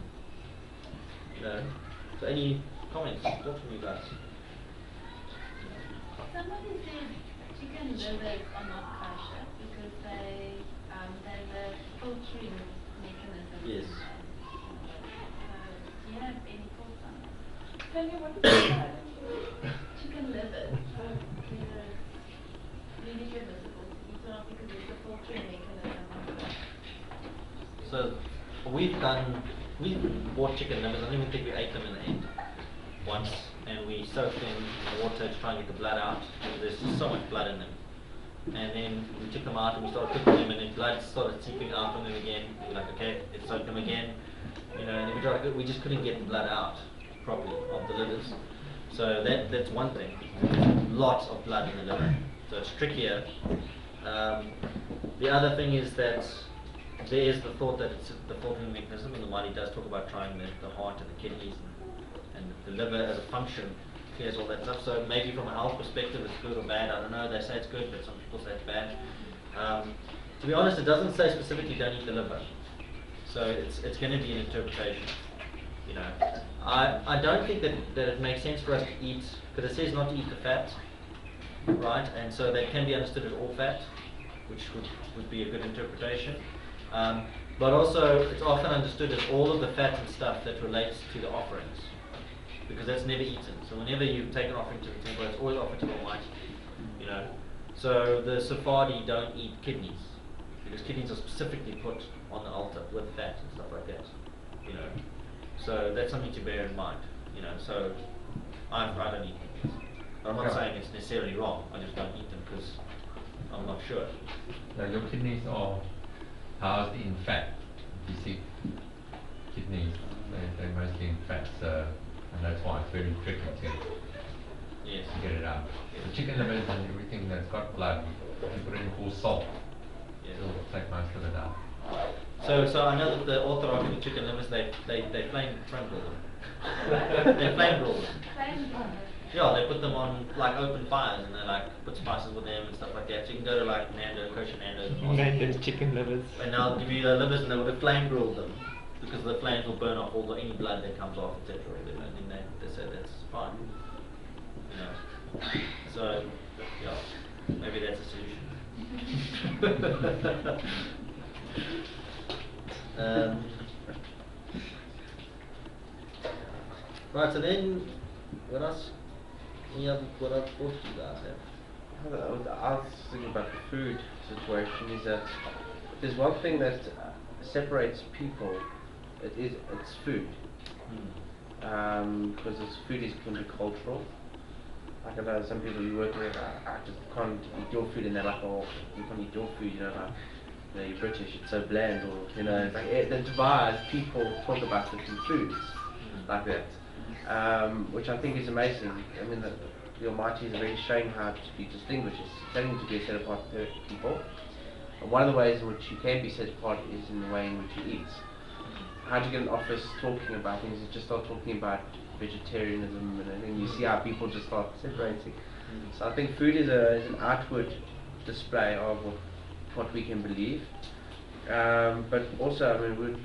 You know, so any comments? Talk to me guys. Somebody said chicken livers are not kosher because there's a filtering mechanism. Yes. Do you have any thoughts on that? Tell me what is that? Chicken livers. They're really good visible to eat on because it's a filtering mechanism. So we've bought chicken livers. I don't even think we ate them in the end once, and we soaked them in the water to try and get the blood out. There's just so much blood in them. And then we took them out and we started cooking them, and then blood started seeping out from them again. We were like, okay, let's soak them again. You know, and then we tried. We just couldn't get the blood out properly of the livers. So that's one thing. There's lots of blood in the liver, so it's trickier. The other thing is that there is the thought that it's the filtering mechanism, and the Almighty does talk about trying the heart and the kidneys and the liver as a function clears all that stuff. So maybe from a health perspective it's good or bad. I don't know. They say it's good, but some people say it's bad. To be honest, it doesn't say specifically don't eat the liver. So it's going to be an interpretation. You know, I don't think that it makes sense for us to eat, because it says not to eat the fat, right? And so that can be understood as all fat, which would be a good interpretation. But also, it's often understood as all of the fat and stuff that relates to the offerings, because that's never eaten. So whenever you take an offering to the temple, it's always offered to the Almighty. You know, so the Sephardi don't eat kidneys, because kidneys are specifically put on the altar with fat and stuff like that. You know, so that's something to bear in mind. You know, so I don't eat kidneys. I'm not saying it's necessarily wrong. I just don't eat them because I'm not sure. Now your kidneys are housed in fat. You see, kidneys, they're mostly in fat, so, and that's why it's very tricky to get it out. The chicken livers and everything that's got blood, you put it in full salt. It'll take most of it out. So I know that the Orthodox chicken livers, they flame grill them. They flame grill them. Yeah, they put them on like open fires and they like put spices with them and stuff like that. So you can go to like kosher Nando's. Nando's chicken livers. And they'll give you the livers and they would have flame grilled them because the flames will burn off any blood that comes off, etc. And then they say that's fine. You know. So yeah, maybe that's a solution. Right, so then what else? What other thoughts do you guys have? I was thinking about the food situation. Is that there's one thing that separates people. It's food. Because food can be cultural. Like I know some people you work with, I just can't eat your food, and they're like, oh, you can't eat your food. You know, like, you know, you're British, it's so bland, or you know, it's like the divides. People talk about different foods like that. Which I think is amazing. I mean, the Almighty is already showing how to be distinguished. It's telling you to be a set apart people. And one of the ways in which you can be set apart is in the way in which you eat. How do you get an office talking about things? You just start talking about vegetarianism, and then you see how people just start separating. So I think food is an outward display of what we can believe. But also, I mean,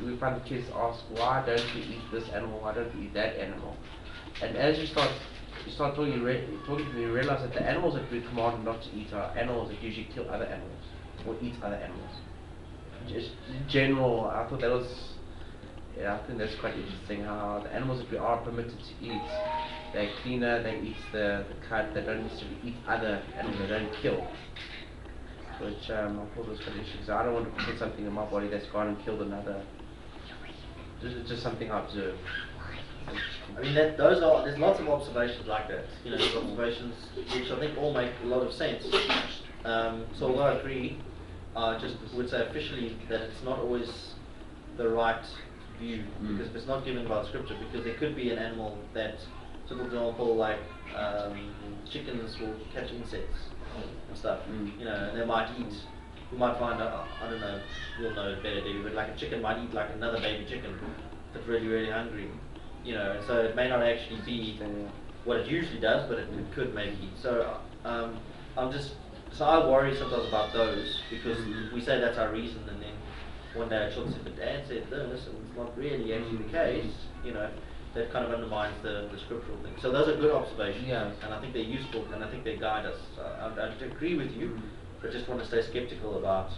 we find the kids ask, why don't we eat this animal? Why don't we eat that animal? And as you start talking to them, you realize that the animals that we're commanded not to eat are animals that usually kill other animals or eat other animals. Just in general, I thought that was, I think that's quite interesting how the animals that we are permitted to eat, they're cleaner, they eat the cud, they don't necessarily eat other animals, they don't kill. Which I thought was quite interesting, because I don't want to put something in my body that's gone and killed another. Just something I observed. I mean, there's lots of observations like that. You know, there's observations which I think all make a lot of sense. So although I agree, I just would say officially that it's not always the right view, because if it's not given by Scripture, because there could be an animal that, so for example, like chickens will catch insects and stuff. You know, and they might eat. You might find, I don't know, you'll know it better, David, but like a chicken might eat like another baby chicken that's really, really hungry. You know, and so it may not actually be what it usually does, but it could maybe eat. So so I worry sometimes about those, because we say that's our reason, and then one day our children say, but Dad said this, and it's not really actually the case. You know, that kind of undermines the scriptural thing. So those are good observations, and I think they're useful, and I think they guide us. I agree with you, but just want to stay skeptical about,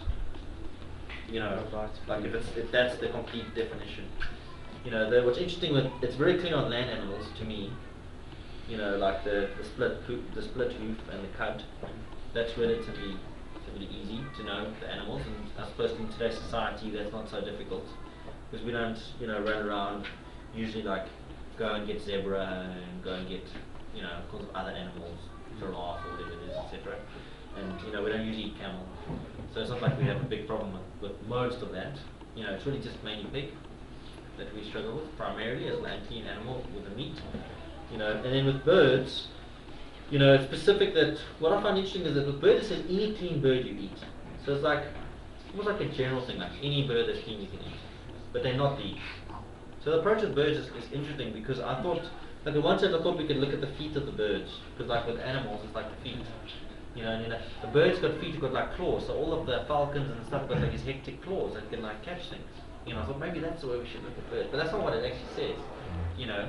you know, like if that's the complete definition. You know, what's interesting with, it's very clear on land animals to me. You know, like the split hoof and the cud. That's relatively easy to know the animals, and I suppose in today's society that's not so difficult, because we don't, you know, run around usually like go and get zebra and go and get, you know, all sorts of other animals, giraffe or whatever it is, etc. And you know, we don't usually eat camel, so it's not like we have a big problem with most of that. You know, it's really just mainly pig that we struggle with primarily as an unclean animal with the meat. You know, and then with birds, you know, it's specific that what I find interesting is that with birds it says any clean bird you eat. So it's like almost like a general thing, like any bird that's clean you can eat, but they're not these. So the approach with birds is interesting, because I thought, like at one side I thought we could look at the feet of the birds, because like with animals it's like the feet. You know, and you know, the bird's got feet, have got like claws, so all of the falcons and stuff got like these hectic claws that can like catch things. You know, I thought maybe that's the way we should look at birds, but that's not what it actually says. You know,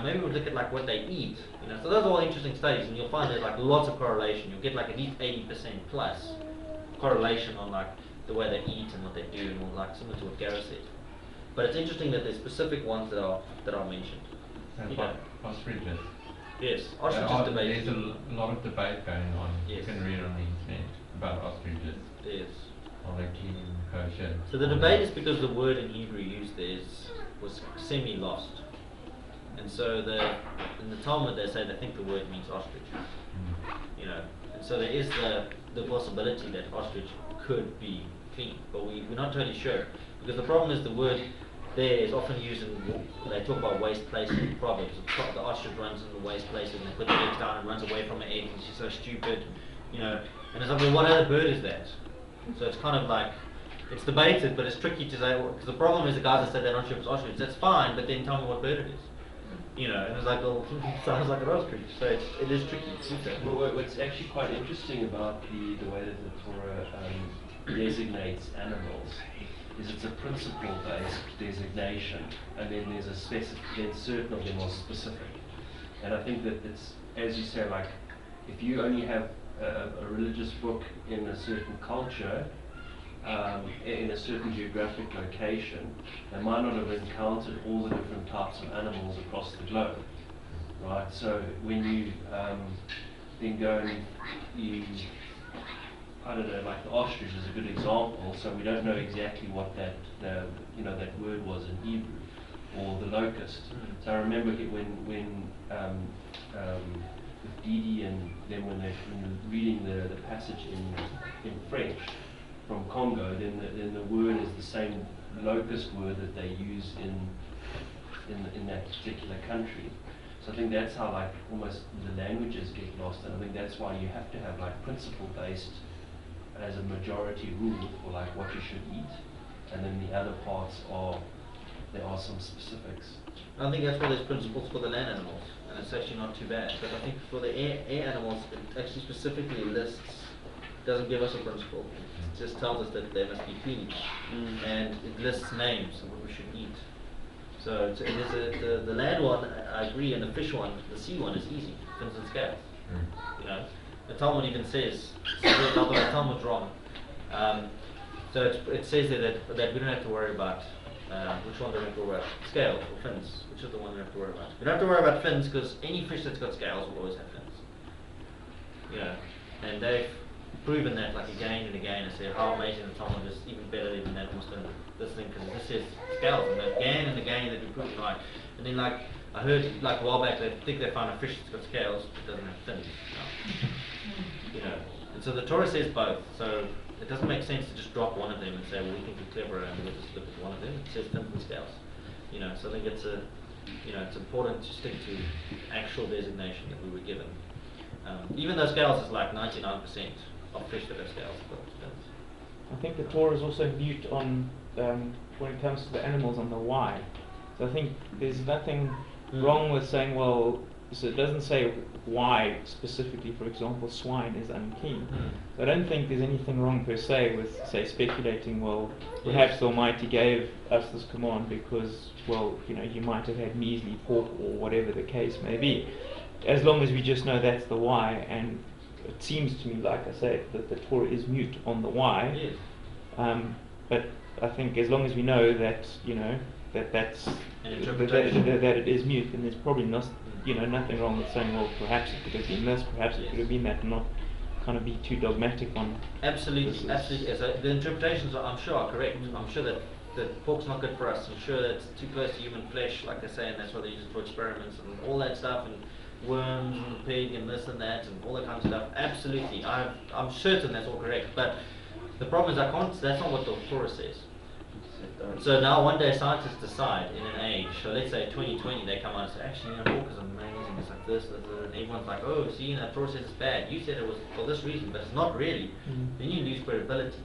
maybe we'll look at like what they eat. You know, so those are all interesting studies, and you'll find there's like lots of correlation. You'll get like at least 80% plus correlation on like the way they eat and what they do, and all, like similar to what Gareth said. But it's interesting that there's specific ones that are mentioned. And You know. ostriches. Yes, ostriches debate. There's a lot of debate going on. Yes. You can read on the internet about ostriches. Yes. Are they clean, kosher? So the debate is because the word in Hebrew used there was semi-lost. And so in the Talmud they say they think the word means ostrich. You know, and so there is the possibility that ostrich could be clean, but we're not totally sure, because the problem is the word there is often used in, they talk about waste places in Proverbs. The ostrich runs in the waste places and they put the eggs down and runs away from the egg, and she's so stupid, you know. And it's like, well, what other bird is that? So it's kind of like, it's debated, but it's tricky to say, because the problem is the guys that said they're not sure if it's ostrich. That's fine, but then tell me what bird it is. You know, and it's like, well, it sounds like an ostrich, so it is tricky. Well, what's actually quite interesting about the way that the Torah designates animals is it's a principle-based designation, and then there's then certain of them are specific. And I think that it's, as you say, like if you only have a religious book in a certain culture, in a certain geographic location, they might not have encountered all the different types of animals across the globe, right? So when you then go and you, I don't know, like the ostrich is a good example. So we don't know exactly what that that word was in Hebrew, or the locust. So I remember when with Didi and then when you're reading the passage in French from Congo, then the word is the same locust word that they use in that particular country. So I think that's how like almost the languages get lost, and I think that's why you have to have like principle-based as a majority rule for like what you should eat, and then the other parts there are some specifics. I think that's why there's principles for the land animals, and it's actually not too bad. But I think for the air animals, it actually specifically doesn't give us a principle. It just tells us that they must be clean, and it lists names of what we should eat. So it is the land one, I agree, and the fish one, the sea one is easy, fins and scales. You know, the Talmud even says, although the Talmud's wrong. So it says there that we don't have to worry about which one do we have to worry about, scales or fins. Which is the one we have to worry about? We don't have to worry about fins because any fish that's got scales will always have fins. You know, and they've proven that like again and again, and say how amazing the Talmud is, even better than that almost than this thing, because this says scales, and again and again they've been proven right. And then like I heard like a while back they think they found a fish that's got scales but doesn't have fins. No. You know, and so the Torah says both. So it doesn't make sense to just drop one of them and say, well, we think we're clever and we'll just look at one of them. It says fins and scales. You know, so I think it's it's important to stick to actual designation that we were given. Even though scales is like 99% of fish that have scales. I think the Torah is also mute on when it comes to the animals on the why. So I think there's nothing wrong with saying, well, so it doesn't say why specifically, for example, swine is unclean. So I don't think there's anything wrong per se with, say, speculating, well, perhaps the Almighty gave us this command because, well, you might have had measly pork or whatever the case may be. As long as we just know that's the why, and it seems to me, like I say, that the Torah is mute on the why. Yes. But I think as long as we know that, that's An interpretation. that it is mute, then there's probably nothing wrong with saying, well, perhaps it could have been this, perhaps it could have been that, and not kind of be too dogmatic on. Absolutely. Yes. The interpretations, I'm sure, are correct. I'm sure that pork's not good for us. I'm sure that it's too close to human flesh, like they say, and that's why they use it for experiments and all that stuff, and worms and pig and this and that and all that kind of stuff. Absolutely. I'm certain that's all correct. But the problem is that's not what the Torah says. So now one day scientists decide in an age, so let's say 2020, they come out and say, actually, pork is amazing, it's like this, and everyone's like, oh, see, the Torah says it's bad. You said it was for this reason, but it's not really. Then you lose credibility.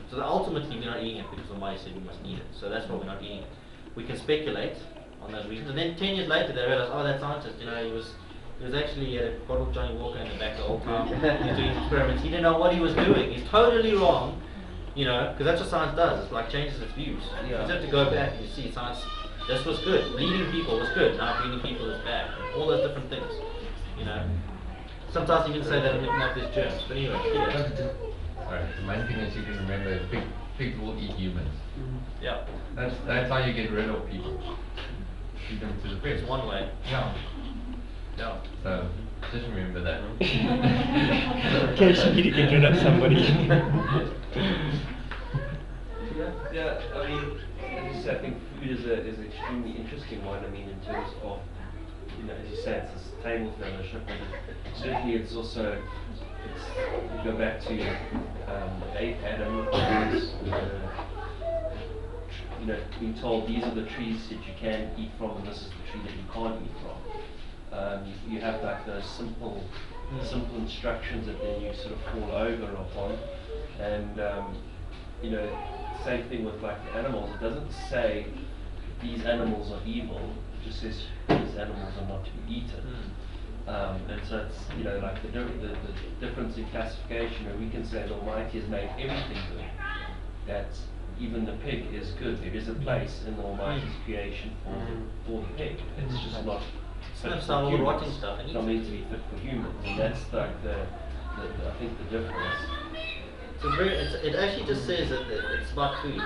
So ultimately we're not eating it because Almighty said we must eat it. So that's why we're not eating it. We can speculate on those reasons, and then 10 years later they realize, oh, that scientist, he was actually a bottle of Johnny Walker in the back the whole time. He was doing experiments. He didn't know what he was doing. He's totally wrong. You know, because that's what science does. It's like changes its views. Yeah. You just have to go back and you see science. This was good. Bleeding people was good. Now bleeding people is bad. All those different things. You know. Sometimes you can say that not there's germs, but anyway. Yeah. Sorry, the main thing is you can remember pigs will eat humans. Yeah. That's how you get rid of people. Feed them to the pigs. It's one way. Yeah. Yeah. So just remember that. In case you need to get rid of somebody. Yeah, I mean, as you said, I think food is an extremely interesting one. I mean, in terms of, you know, as you said, it's a sustainable fellowship, but certainly it's also, you go back to Adam, you know, being told these are the trees that you can eat from, and this is the tree that you can't eat from. You have like those simple instructions that then you sort of fall over upon, and you know, same thing with like the animals. It doesn't say these animals are evil. It just says these animals are not to be eaten. And so it's, you know, like the difference in classification, where we can say the Almighty has made everything good. That even the pig is good. There is a place in the Almighty's creation for the pig. It's just not. It's not all the rotten stuff. It's not meant to be fit for humans, and that's like the I think the difference. So it actually just says that it's about food.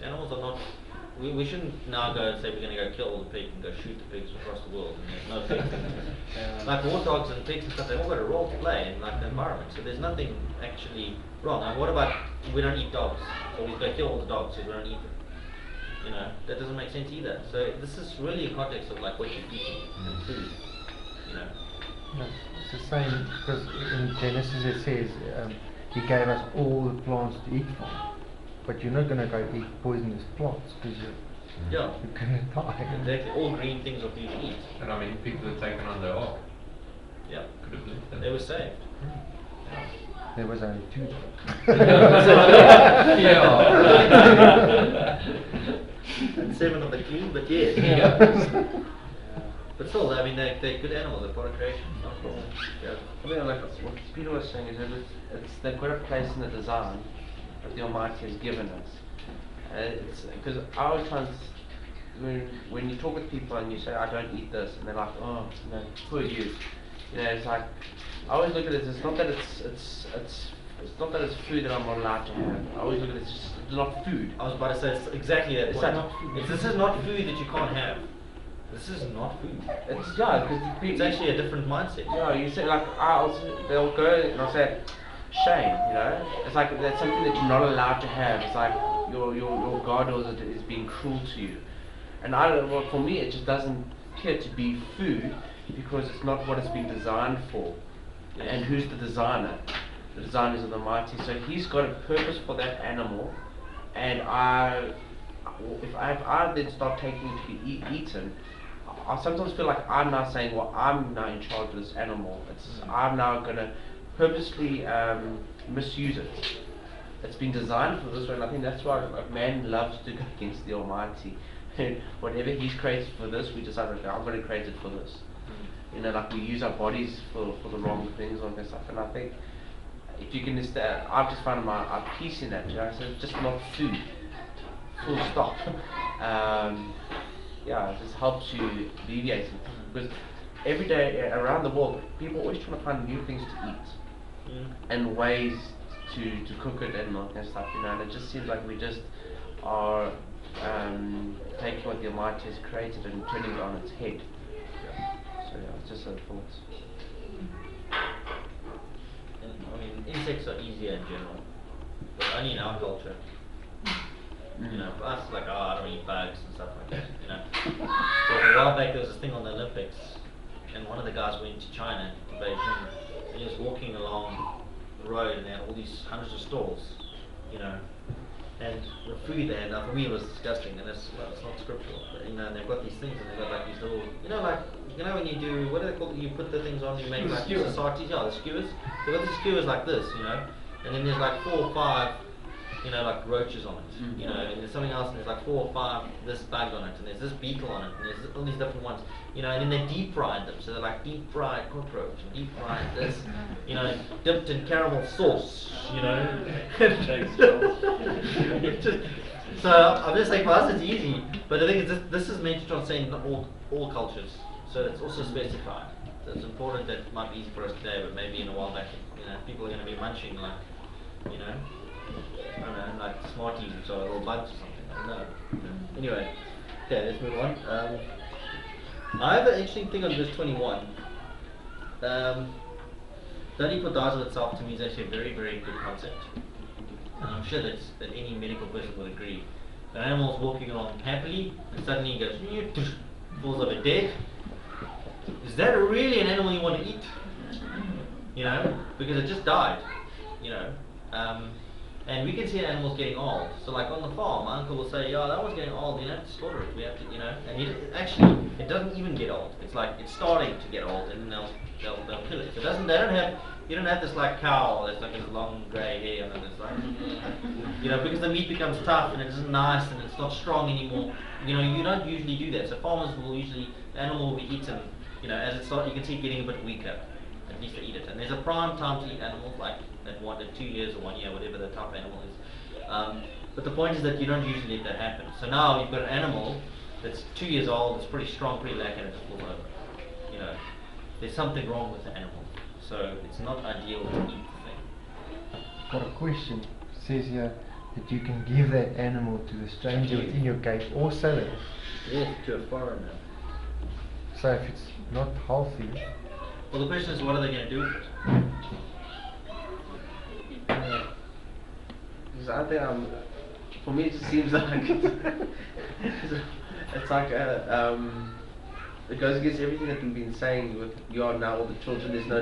Animals are not. We shouldn't now go and say we're going to go kill all the pigs and go shoot the pigs across the world. And there's no pigs. Like warthogs and pigs and stuff, they've all got a role to play in like the environment. So there's nothing actually wrong. Now, what about we don't eat dogs, so we go kill all the dogs so we don't eat them? You know, that doesn't make sense either. So this is really in context of like what you're eating and food. You know. No, it's the same, because in Genesis it says He gave us all the plants to eat from. But you're not going to go eat poisonous plants because you're going to die. Exactly. All green things are for you to eat. And I mean, people are taken on the ark. Yeah. Could have lived them. They were saved. There was only 2. And 7 of the clean, but yeah. But still, I mean, they're good animals. They're part of creation. Not a problem. Yeah. I mean, like what Peter was saying is that they've got a place in the design that the Almighty has given us. It's because I always find when you talk with people and you say I don't eat this, and they're like, oh, you know, poor you. You know, it's like I always look at it. It's not that it's not that it's food that I'm not allowed to have. I always look at it as just not food. I was about to say it's exactly that. It's point. like This is not food that you can't have. This is not food. It's because It's actually a different mindset. Yeah, you say like they'll go and I'll say shame. You know, it's like that's something that you're not allowed to have. It's like your God is being cruel to you. And I don't. Well, for me, it just doesn't appear to be food because it's not what it's been designed for. Yes. And who's the designer? The designer is of the Almighty. So He's got a purpose for that animal, and if I then start taking it to be eaten, I sometimes feel like I'm now saying, well, I'm now in charge of this animal. I'm now going to purposely misuse it. It's been designed for this way, and I think that's why man loves to go against the Almighty. Whatever He's created for this, we decide, okay, I'm going to create it for this. You know, like we use our bodies for the wrong things and stuff. And I think if you can just, I've just found my peace in that. You know, so it's just not food. Full stop. Yeah, it just helps you alleviate it. Because every day around the world, people are always trying to find new things to eat and ways to cook it and all that stuff. You know, and it just seems like we just are taking what the Almighty has created and turning it on its head. So yeah, it's just a thought. And, I mean, insects are easier in general, but only in our culture. You know, for us, like, oh, I don't eat bugs and stuff like that, you know. So a while back, there was this thing on the Olympics, and one of the guys went to China, to Beijing, and he was walking along the road, and they had all these hundreds of stalls, you know, and the food they had, now for me it was disgusting, and it's not scriptural, but, you know, and they've got these things, and they've got like these little, you know, like, you know when you do, what are they called, you put the things on, you make like societies, the skewers, they've got these skewers like this, you know, and then there's like 4 or 5 you know, like roaches on it, you know, and there's something else, and there's like 4 or 5 this bug on it, and there's this beetle on it, and there's all these different ones, you know, and then they deep fried them, so they're like deep fried cockroach, and deep fried this, you know, dipped in caramel sauce, you know. So I'm just saying for us it's easy, but the thing is this is meant to transcend all cultures, so it's also specified. So it's important that it might be easy for us today, but maybe in a while back, you know, people are going to be munching like, you know, I don't know, like Smarties, which are little bugs or something. I don't know. Anyway, okay, let's move on. I have an interesting thing on verse 21. Don't eat what dies of itself to me is actually a very, very good concept. And I'm sure that any medical person would agree. The animal's walking along happily, and suddenly he goes, falls over dead. Is that really an animal you want to eat? You know, because it just died. You know, and we can see animals getting old. So, like on the farm, my uncle will say, "Yeah, that one's getting old. You have to slaughter it. We have to, you know." And it doesn't even get old. It's like it's starting to get old, and then they'll kill it. So you don't have this like cow that's like this long grey hair, and it's like, you know, because the meat becomes tough and it isn't nice and it's not strong anymore. You know, you don't usually do that. So farmers will usually, the animal will be eaten, you know, as it starts, you can see it getting a bit weaker. At least they eat it. And there's a prime time to eat animals, like at 2 years or 1 year, whatever the type of animal is. But the point is that you don't usually let that happen. So now you've got an animal that's 2 years old, it's pretty strong, pretty lank, and it just falls over. You know, there's something wrong with the animal. So it's not ideal to eat the thing. Got a question. It says here that you can give that animal to the stranger within your gate or sell it. Yes, to a foreigner. So if it's not healthy. Well, the question is, what are they going to do with it? Because I think for me it just seems like it's like it goes against everything that we've been saying with you are now all the children. There's no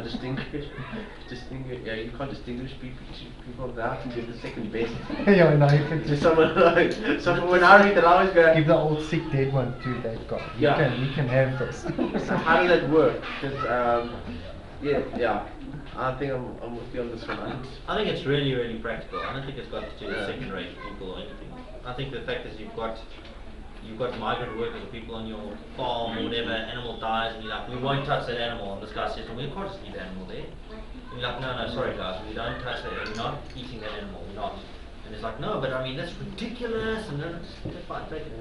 yeah, you can't distinguish people out and give the second best Yeah, no, you can to just someone like. So when I read that, I always go, give the old sick dead one to that guy. You can have this. so how does that work? Because yeah, I think I'm with you on this one. I think it's really, really practical. I don't think it's got to do with second-rate people or anything. I think the fact is you've got migrant workers or people on your farm or whatever, animal dies and you're like, we won't touch that animal, and this guy says, well, we can't just leave the animal there. And you're like, no, sorry guys, we don't touch that, we're not eating that animal, we're not. And it's like, no, but I mean, that's ridiculous, and then it's fine, take it.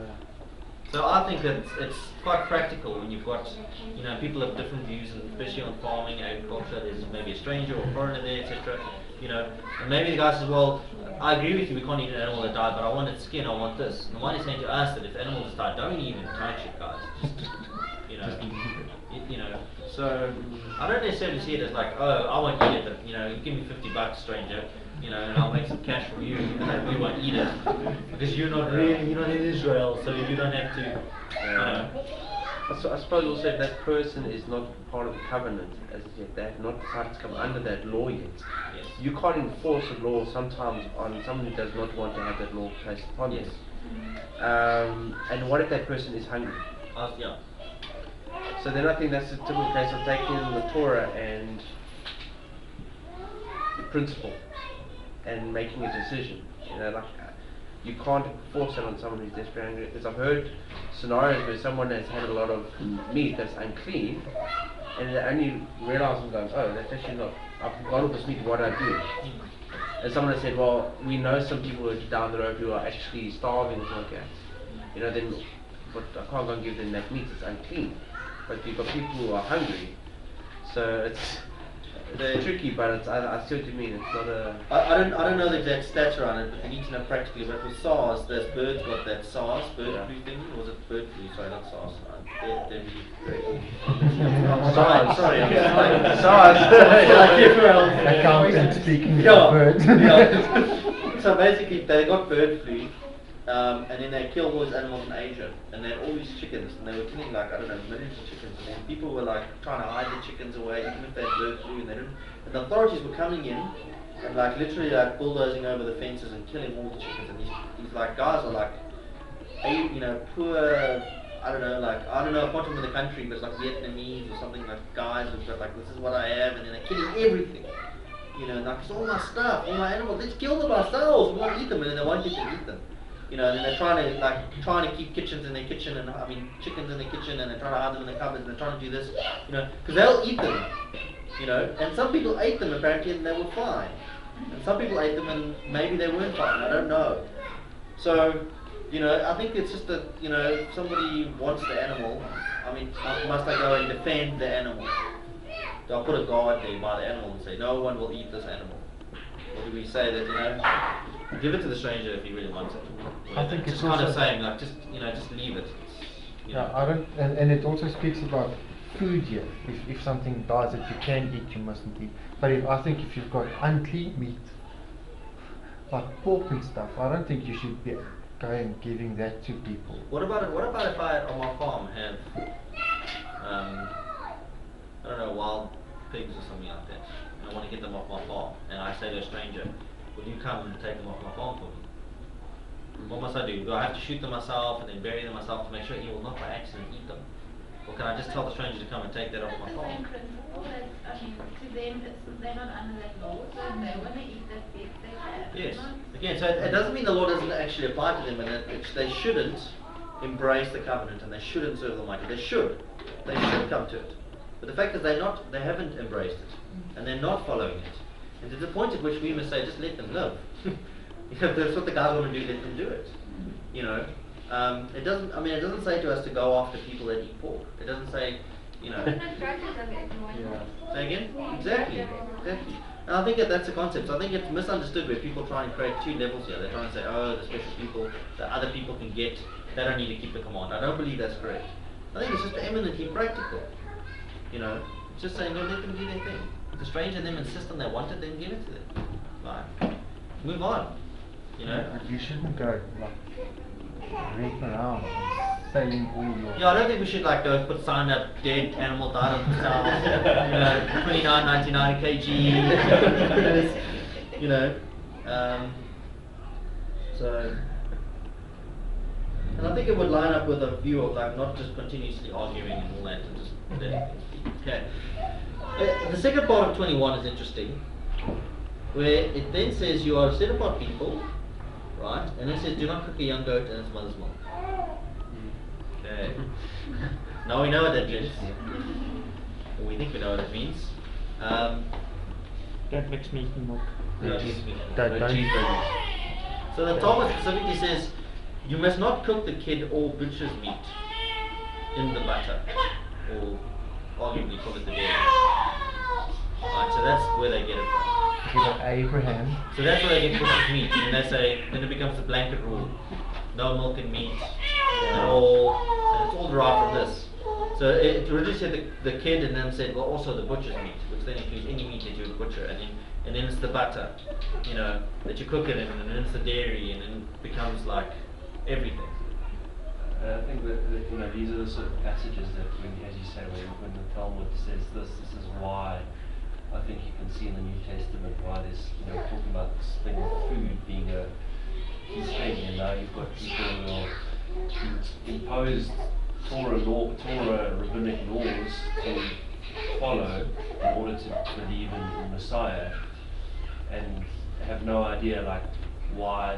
So I think that it's quite practical when you've got, you know, people have different views, and especially on farming, agriculture, there's maybe a stranger or a foreigner there, etc. You know, and maybe the guy says, well, I agree with you, we can't eat an animal that died, but I want its skin, I want this. And the one is saying to us that if animals just die, don't even touch it, guys. Just, you know. So I don't necessarily see it as like, oh, I won't eat it, but you know, you give me $50, stranger, you know, and I'll make some cash from you, and we won't eat it because you're not in Israel, so you don't have to. You know. I suppose also if that person is not part of the covenant as yet, they have not decided to come under that law yet. Yes. You can't enforce a law sometimes on someone who does not want to have that law placed upon them. And what if that person is hungry? Yeah. So then I think that's a typical case of taking the Torah and the principle and making a decision. You know, like you can't force it on someone who's desperately hungry. Because I've heard scenarios where someone has had a lot of meat that's unclean, and they only realize and goes, oh, that's actually not. I've got all this meat. What do I do? And someone has said, well, we know some people who are down the road who are actually starving or something like that. You know, then, but I can't go and give them that meat. It's unclean. But you've got people who are hungry, so it's tricky. But it's, I see what you mean. It's not a. I don't know the exact stats around it, but you need to know practically. But with SARS, those birds got that SARS bird flu thing. Or was it bird flu? Sorry, not SARS. They're really SARS. Sorry, I'm SARS. Accountant speaking of birds. So basically, they got bird flu. And then they killed all these animals in Asia, and they had all these chickens, and they were killing like, I don't know, millions of chickens, and then people were like trying to hide the chickens away, even if they had bird flu, and they didn't, and the authorities were coming in, and like literally like bulldozing over the fences and killing all the chickens, and these like guys are like, you know, poor, I don't know, I can't remember the country, but it's like Vietnamese or something, like guys who've got like, this is what I have, and then they're killing everything. You know, like, it's all my stuff, all my animals, let's kill them ourselves, we want to eat them, and then they won't get to eat them. You know, and then they're trying to keep chickens in their kitchen, and chickens in their kitchen, and they're trying to hide them in the cupboards, and they're trying to do this, you know, because they'll eat them. You know, and some people ate them apparently, and they were fine. And some people ate them, and maybe they weren't fine. I don't know. So, you know, I think it's just that, you know, if somebody wants the animal, I mean, must I go and defend the animal? Do I put a guard there by the animal and say, no one will eat this animal? Or do we say that, you know, give it to the stranger if he really wants it? I think just it's kind of also saying, like, just, you know, just leave it. You know. I don't, and it also speaks about food here. If something dies that you can eat, you mustn't eat. But I think if you've got unclean meat, like pork and stuff, I don't think you should be going giving that to people. What about if I on my farm have I don't know, wild pigs or something like that, and I want to get them off my farm, and I say to a stranger, will you come and take them off my farm for me? What must I do? Do I have to shoot them myself and then bury them myself to make sure he will not by accident eat them? Or can I just tell the stranger to come and take that off my It's the farm? same principle that, I mean, to them, they're not under that law, so if they want to eat that pig, they have. Yes. Not- Again, so it doesn't mean the law doesn't actually apply to them, and that they shouldn't embrace the covenant, and they shouldn't serve the Almighty. They should come to it. But the fact is they haven't embraced it, and they're not following it. And to the point at which we must say, just let them live. You know, if that's what the guys want to do, let them do it. You know, it doesn't say to us to go after people that eat pork. It doesn't say, you know. Say again? Exactly. And I think that's a concept. So I think it's misunderstood where people try and create two levels here. They're trying to say, oh, the special people that other people can get, they don't need to keep the command. I don't believe that's correct. I think it's just eminently practical. You know, it's just saying, no, let them do their thing. If the stranger and them insist on they want it, then give it to them. Like, move on. You know? You shouldn't go like raking around and selling all your. Yeah, I don't think we should like go put sign up, dead animal died on themselves, you know, $29.99 a kg. You know, so. And I think it would line up with a view of like not just continuously arguing and all that, and just letting things be. Okay. The second part of 21 is interesting, where it then says you are set apart people, right? And it says do not cook a young goat in its mother's milk. Okay. Now we know what that means. Or we think we know what it means. Don't mix meat and milk. Don't. So the Talmud specifically says you must not cook the kid or butcher's meat in the butter, or arguably call it the dairy. Right, so that's where they get it from. You got Abraham. So that's where they get butcher's meat, and they say, then it becomes a blanket rule. No milk and meat, and it's all derived from this. So it originally said the kid, and then said, well, also the butcher's meat, which then includes any meat that you would butcher, and then it's the butter, you know, that you cook it in, and then it's the dairy, and then it becomes like everything. I think that you know, these are the sort of passages that, as you say, when the Talmud says this is why I think you can see in the New Testament why there's, you know, talking about this thing of food being a key thing, and now you've got people who are imposed Torah rabbinic laws to follow in order to believe in Messiah, and have no idea like why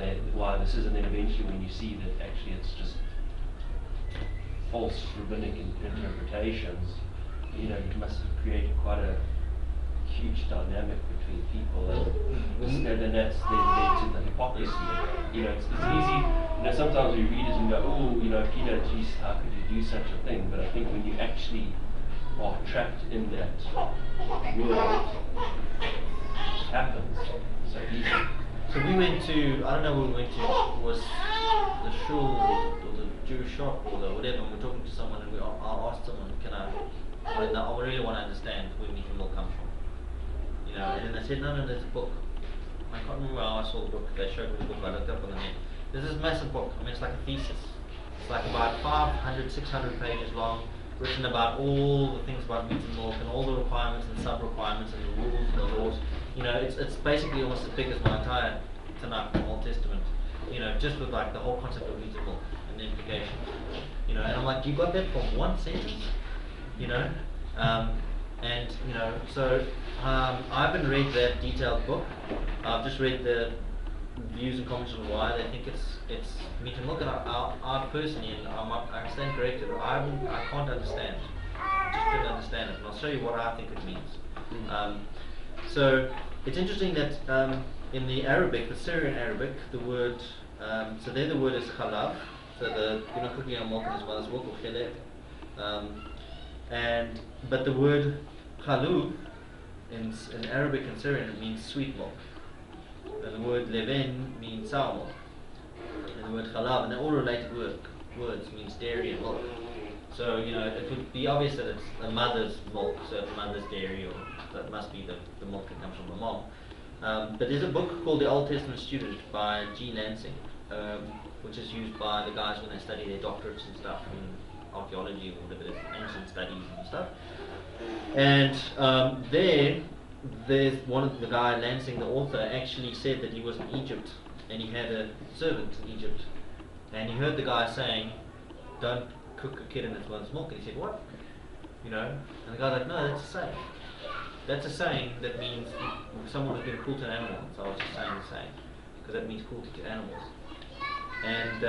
this is, and then eventually when you see that actually it's just false rabbinic interpretations, you know, you must have created quite a huge dynamic between people, and that's then to the hypocrisy. You know, it's easy, you know, sometimes we read it and go, oh, you know, Peter, geez, how could you do such a thing? But I think when you actually are trapped in that world, it happens so easily. So we went to, I don't know where we went to, was the shul or the Jewish shop or the whatever, and we're talking to someone, and I asked someone, I really want to understand where meat and milk comes from. You know, and then they said, no, there's a book. I can't remember how I saw the book. They showed me the book, I looked up on the net. There's this massive book. I mean, it's like a thesis. It's like about 500, 600 pages long, written about all the things about meat and milk, and all the requirements and sub-requirements and the rules and the laws. You know, it's basically almost as big as my entire Tanakh, the Old Testament. You know, just with like the whole concept of meat and milk and the implications. You know, and I'm like, you got that from one sentence? You know? And so I haven't read that detailed book. I've just read the views and comments on why they think it's meat and milk. And I personally, and I stand corrected, I can't understand. I just didn't understand it, and I'll show you what I think it means. So it's interesting that in the Arabic, the Syrian Arabic, the word, so there the word is khalaf. So you're not cooking on milk as well as milk or khilaf. But the word khalub in Arabic and Syrian, it means sweet milk. And the word levin means sour milk. And the word khalab, and they're all related words, means dairy and milk. So it would be obvious that it's a mother's milk, so it's mother's dairy, or that must be the milk that comes from the mom. But there's a book called The Old Testament Student by G. Lansing, which is used by the guys when they study their doctorates and stuff in archaeology or whatever, ancient studies and stuff. And there's one of the guy Lansing, the author, actually said that he was in Egypt and he had a servant in Egypt, and he heard the guy saying, "Don't cook a kid in its mother's milk," and he said, "What?" And the guy's like, "No, that's a saying. That's a saying that means someone has been cruel to an animal." So I was just saying the saying, because that means cruelty to animals. And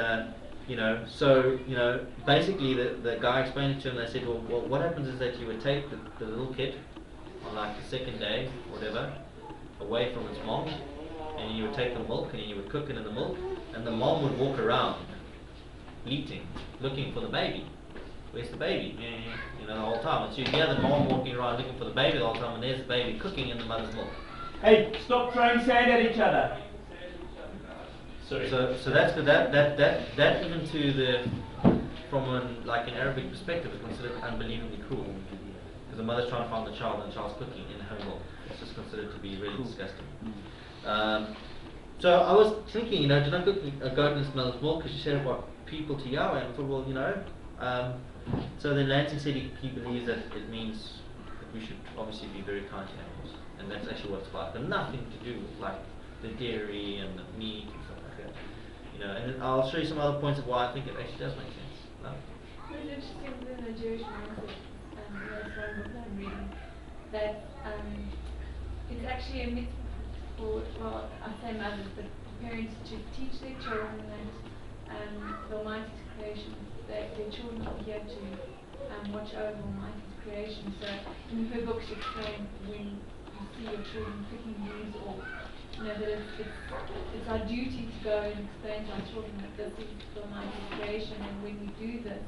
basically the guy explained it to him. They said, well, what happens is that you would take the little kid on like the second day, whatever, away from its mom, and you would take the milk and you would cook it in the milk, and the mom would walk around bleating, looking for the baby. Where's the baby? The whole time. And so you hear the mom walking around looking for the baby the whole time, and there's the baby cooking in the mother's milk. Hey, stop throwing sand at each other. Sorry. So that's good. That even from an Arabic perspective is considered unbelievably cruel, because the mother's trying to find the child and the child's cooking in her milk. It's just considered to be really disgusting. So I was thinking, did I cook a goat in its mother's milk? Because you said about people to Yahweh, and I thought, well, so then Lansing said he believes that it means that we should obviously be very kind to animals, and that's actually what it's about. But nothing to do with the dairy and the meat and stuff like that. And then I'll show you some other points of why I think it actually does make sense. It's interesting within the Jewish mindset, there's one book that I'm reading, that it's actually a mitzvah for, well, I say mothers, but parents to teach their children that the Almighty's creation, that their children are here to watch over Almighty's creation. So in her book she explained, when you see your children picking leaves, or that it's our duty to go and explain to our children that this is the Almighty's creation, and when we do this,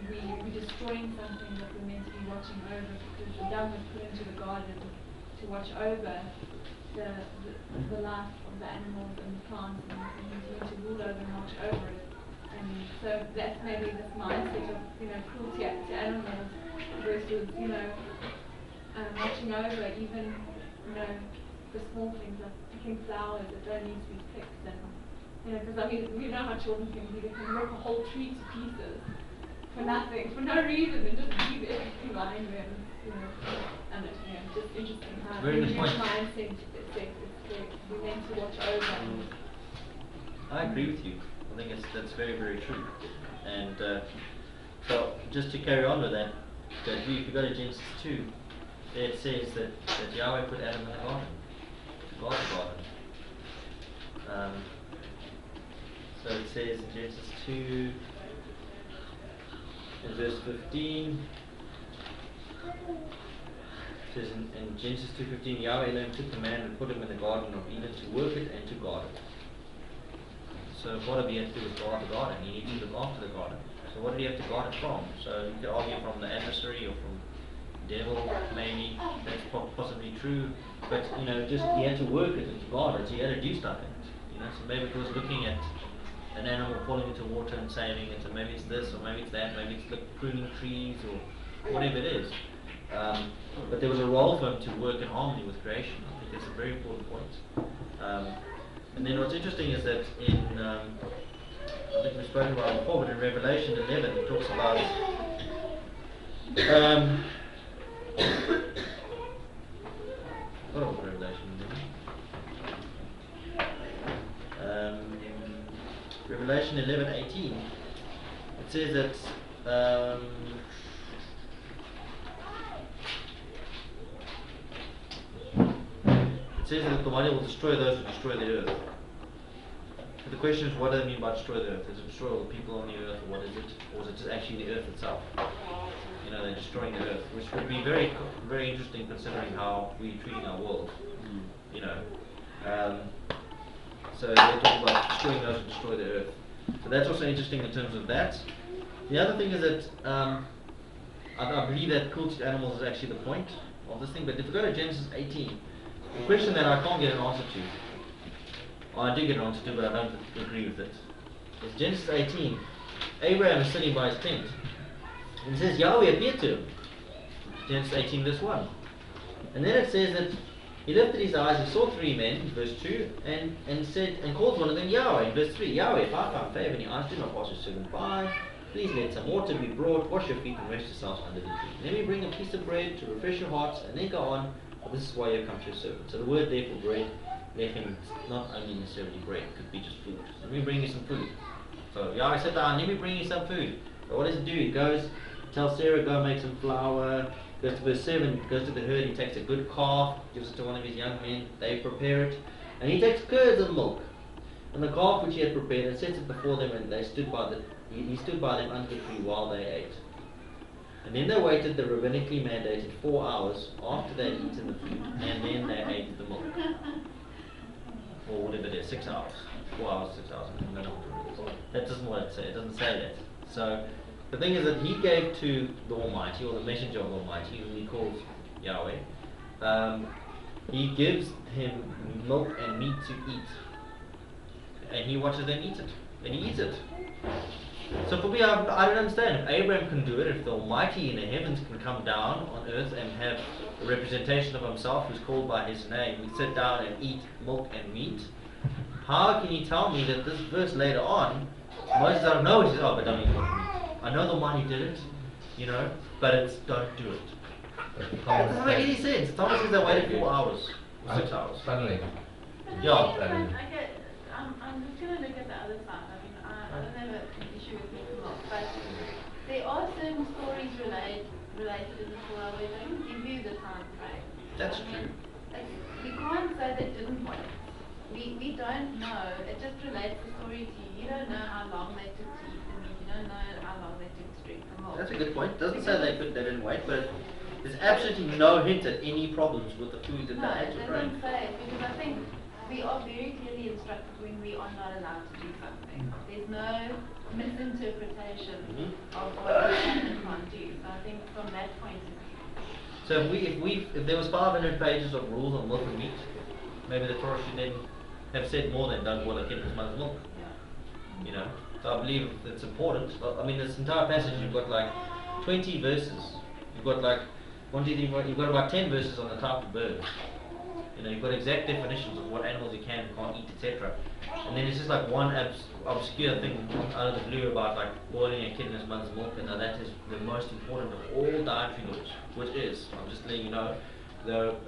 we're destroying something that we're meant to be watching over, because the dung was put into the garden to watch over the life of the animals and the plants, and he's meant to rule over and watch over it. And so that's maybe this mindset of cruelty to animals versus watching over even the small things like picking flowers that don't need to be picked, and because we know how children can be. They can rip a whole tree to pieces for nothing, for no reason, and just leave everything lying there. And it's just interesting how Very good point. mindset we're meant to watch over. I agree with you. I think that's very, very true. And so just to carry on with that, if you go to Genesis 2, there it says that Yahweh put Adam in the garden, to guard the garden. So it says in Genesis 2, in verse 15, it says in Genesis 2:15, Yahweh Elohim took the man and put him in the garden of Eden to work it and to guard it. So what did he have to do with guard the garden? He needed to look after the garden. So what did he have to guard it from? So you could argue from the adversary or from the devil, maybe. That's possibly true. But just he had to work it and to guard it. So he had to do stuff in it. So maybe it was looking at an animal falling into water and saving it, and maybe it's this, or maybe it's that, maybe it's pruning trees, or whatever it is. But there was a role for him to work in harmony with creation. I think that's a very important point. And then what's interesting is that in, I think we've spoken about it before, but in Revelation 11 it talks about what was Revelation 11? Revelation 11:18. It says that it says that the Almighty will destroy those who destroy the earth. But the question is, what do they mean by destroy the earth? Is it destroy all the people on the earth, or what is it? Or is it just actually the earth itself? You know, they're destroying the earth, which would be very, very interesting considering how we're treating our world. You know, so they're talking about destroying those who destroy the earth. So that's also interesting in terms of that. The other thing is that I believe that cruelty to animals is actually the point of this thing. But if we go to Genesis 18, the question that I can't get an answer to, or I do get an answer to, but I don't agree with it. It's Genesis 18. Abraham is sitting by his tent, and it says Yahweh appeared to him. Genesis 18 verse 1. And then it says that he lifted his eyes and saw 3 men, verse 2, and said, and called one of them Yahweh, verse 3. Yahweh, if I find favor in your eyes, do not pass your servant by. Please let some water be brought, wash your feet, and rest yourselves under the tree. Let me bring a piece of bread to refresh your hearts, and then go on. For this is why you have come to your servant. So the word there for bread, lechem, not only necessarily bread, it could be just food. So let me bring you some food. So Yahweh said down, let me bring you some food. So what does it do? He goes, tells Sarah, go make some flour. Goes to verse 7, goes to the herd, he takes a good calf, gives it to one of his young men, they prepare it, and he takes curds and milk, and the calf which he had prepared, and sets it before them, and they stood by he stood by them under the tree while they ate. And then they waited the rabbinically mandated 4 hours after they had eaten the food, and then they ate the milk. Or whatever it is, 6 hours. 4 hours, 6 hours, I don't know what it is. That doesn't what it say, it doesn't say that. So the thing is that he gave to the Almighty, or the messenger of the Almighty, whom he calls Yahweh, he gives him milk and meat to eat. And he watches them eat it. And he eats it. So for me, I don't understand. If Abraham can do it, if the Almighty in the heavens can come down on earth and have a representation of himself who's called by his name, we sit down and eat milk and meat, how can you tell me that this verse later on, Moses out of nowhere says, oh, but don't eat milk and meat. I know the Almighty did it, you know, but it's don't do it. It doesn't make any sense. It's almost as they waited 4 hours, 6 hours. Suddenly. Yeah. I'm just going to look at the other side. I mean, I don't have an issue with making milk, but there are certain stories related in the Torah where they don't give you the time frame. That's true. We can't say they didn't wait. We don't know. It just relates the story to you. You don't know how long they took to eat the meat. You don't know how long they took to drink the milk. That's a good point. It doesn't say they didn't wait, but there's absolutely no hint at any problems with the food that No, they had it to bring. doesn't say it, because I think we are very clearly instructed when we are not allowed to do something. There's no misinterpretation of what we can and can't do. So I think from that point of view. So if there was 500 pages of rules on milk and meat, maybe the Torah should then have said more than don't boil a kid his mother's milk. Yeah. You know, so I believe it's important. I mean, this entire passage, you've got like 20 verses. You've got like you've got about 10 verses on the type of bird. You know, you've got exact definitions of what animals you can and can't eat, etc. And then it's just like one obscure thing out of the blue about like boiling a kid in his mother's milk, and now that is the most important of all dietary laws, which is, I'm just letting you know,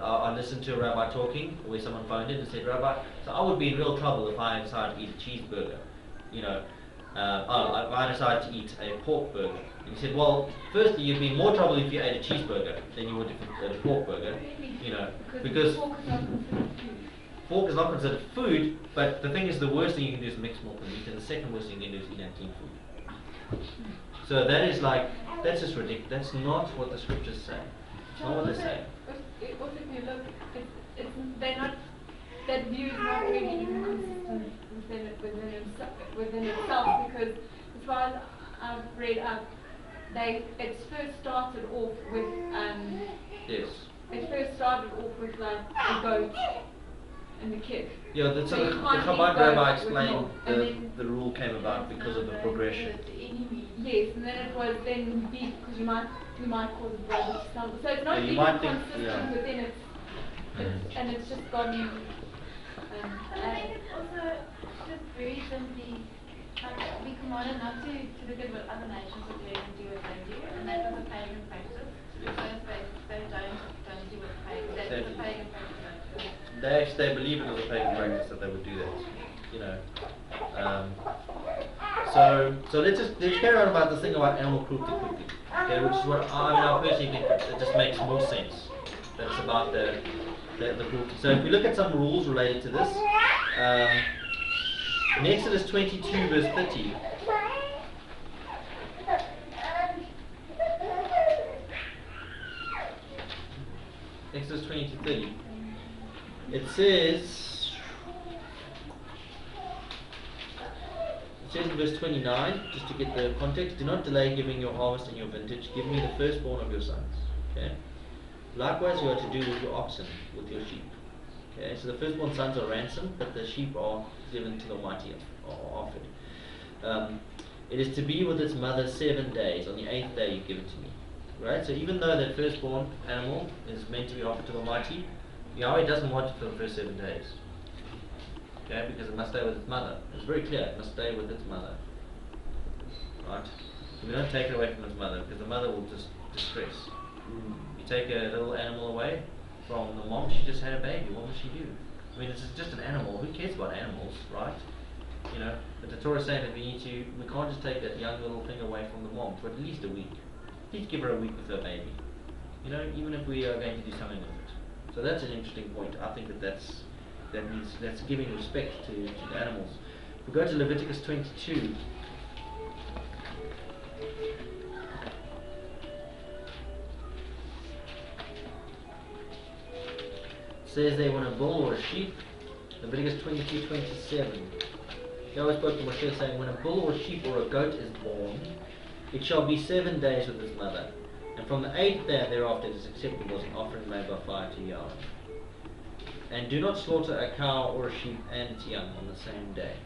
I listened to a rabbi talking where someone phoned in and said, Rabbi, so I would be in real trouble if I decided to eat a cheeseburger. You know, if I decided to eat a pork burger. And he said, well, firstly, you'd be in more trouble if you ate a cheeseburger than you would if you ate a pork burger. You know, because pork is not considered food, but the thing is, the worst thing you can do is mix milk and meat, and the second worst thing you can do is eat unclean food. So that is like, that's just ridiculous. That's not what the scriptures say. It's not what they say. Also, if you look, they're not, that view is not really even consistent within itself, because as far as I've read up, it first started off with Yes. It first started off with like a goat and a kid. Yeah, the So you can't Chabad eat rabbi goat with explained milk, and then the rule came about because of the progression. Yes, and then it was then beef, because you might cause it brother to stumble. So it's not Yeah, you even might think- consistent yeah. within it, and it's just gotten. And I think it's also just very simply, like, we commanded not to look at what other nations are doing and do what they do, and that was a pagan practice. So if they don't do what pagan, that's what the pagan practice. They believe it was a pagan practice that they would do that. You know. So let's carry on about this thing about animal cruelty quickly. Okay, which is what I personally think it just makes more sense. That it's about the the cruelty. So if we look at some rules related to this, in Exodus 22 verse 30, Exodus 22:30, it says in verse 29, just to get the context, do not delay giving your harvest and your vintage, give me the firstborn of your sons. Okay. Likewise you are to do with your oxen, with your sheep. Okay, so the firstborn sons are ransomed, but the sheep are given to the Almighty, are offered. It is to be with its mother 7 days. On the 8th day you give it to me. Right? So even though that firstborn animal is meant to be offered to the Almighty, Yahweh doesn't want it for the first 7 days. Okay, because it must stay with its mother. It's very clear, it must stay with its mother. Right? So we don't take it away from its mother, because the mother will just distress. You take a little animal away from the mom, she just had a baby, what will she do? I mean, it's just an animal, who cares about animals, right? You know, but the Torah is saying that we can't just take that young little thing away from the mom for at least a week. Please give her a week with her baby. You know, even if we are going to do something with it. So that's an interesting point. I think that's giving respect to the animals. If we go to Leviticus 22. Says they want a bull or a sheep. Leviticus 22:27. Yahweh spoke to Moshe saying, when a bull or a sheep or a goat is born, it shall be 7 days with its mother, and from the 8th day thereafter it is acceptable as an offering made by fire to Yahweh. And do not slaughter a cow or a sheep and its young on the same day.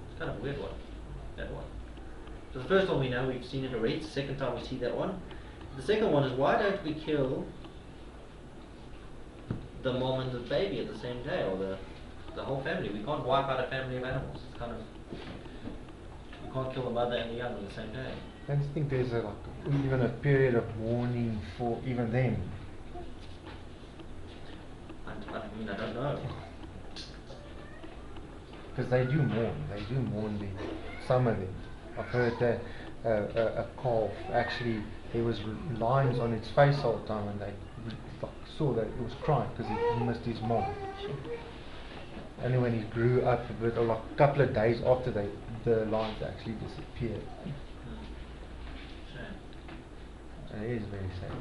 It's kind of a weird one, that one. So the first one we know, we've seen it already. It's the second time we see that one. The second one is, why don't we kill the mom and the baby at the same day, or the whole family? We can't wipe out a family of animals. It's kind of, you can't kill the mother and the young on the same day. I don't think there's even a period of mourning for even them. I mean, I don't know. Because they do mourn some of them. I've heard that a calf, actually there was lines on its face all the time, and they saw that it was crying because he missed his mom. Only when he grew up a bit, or like a couple of days after the lines actually disappeared. And it is very sad.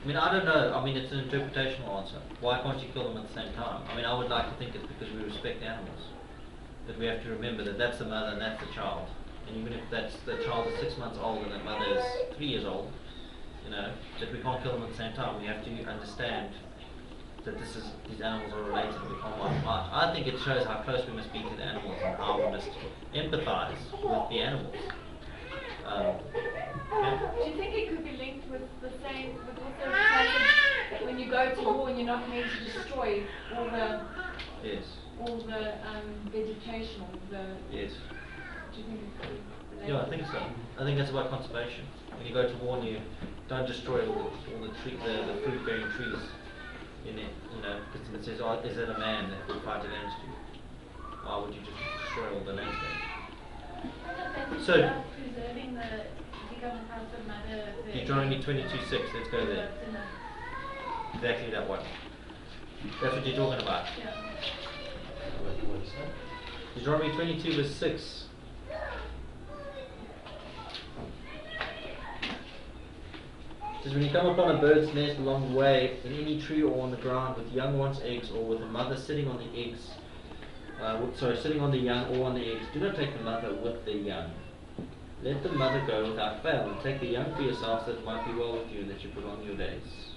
I mean, I don't know. I mean, it's an interpretational answer. Why can't you kill them at the same time? I mean, I would like to think it's because we respect animals. That we have to remember that that's the mother and that's the child. And even if the child is 6 months old and the mother is 3 years old, you know, that we can't kill them at the same time. We have to understand that these animals are related and we can't wipe them out. I think it shows how close we must be to the animals and how we must empathize with the animals. Do you think it could be linked with the same, with also the fact that when you go to war, you're not meant to destroy all the vegetation, Yes. Do you think it could be related? Yeah, I think so. I think that's about conservation. When you go to war, you don't destroy all the fruit-bearing trees in it, you know, because it says, oh, is it a man that will fight against you? Why would you just destroy all the landscape? So, preserving the house of mother. Deuteronomy 22:6, let's go there. Exactly that one. That's what you're talking about. Yeah. Deuteronomy 22 verse 6. It says, when you come upon a bird's nest along the way, in any tree or on the ground, with young one's eggs, or with a mother sitting on the eggs, sitting on the young or on the eggs, do not take the mother with the young. Let the mother go without fail, and take the young for yourself, that it might be well with you, and that you prolong your days.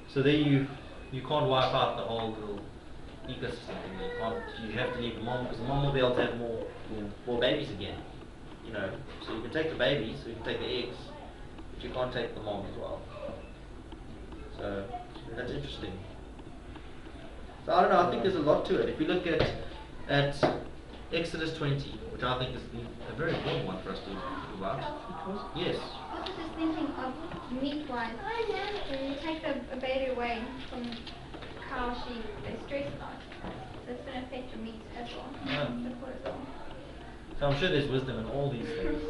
So there you can't wipe out the whole little ecosystem. You have to leave the mom, because the mom will be able to have more babies again. You know, so you can take the babies, or you can take the eggs, but you can't take the mom as well. So that's interesting. So I don't know, I think there's a lot to it. If you look at Exodus 20, which I think is a very important one for us to talk about. Yes. I was just thinking of meat-wise. When you take a baby away from cow, sheep, they stress a lot. So it's going to affect your meat as well. Yeah. The cortisol. So I'm sure there's wisdom in all these things.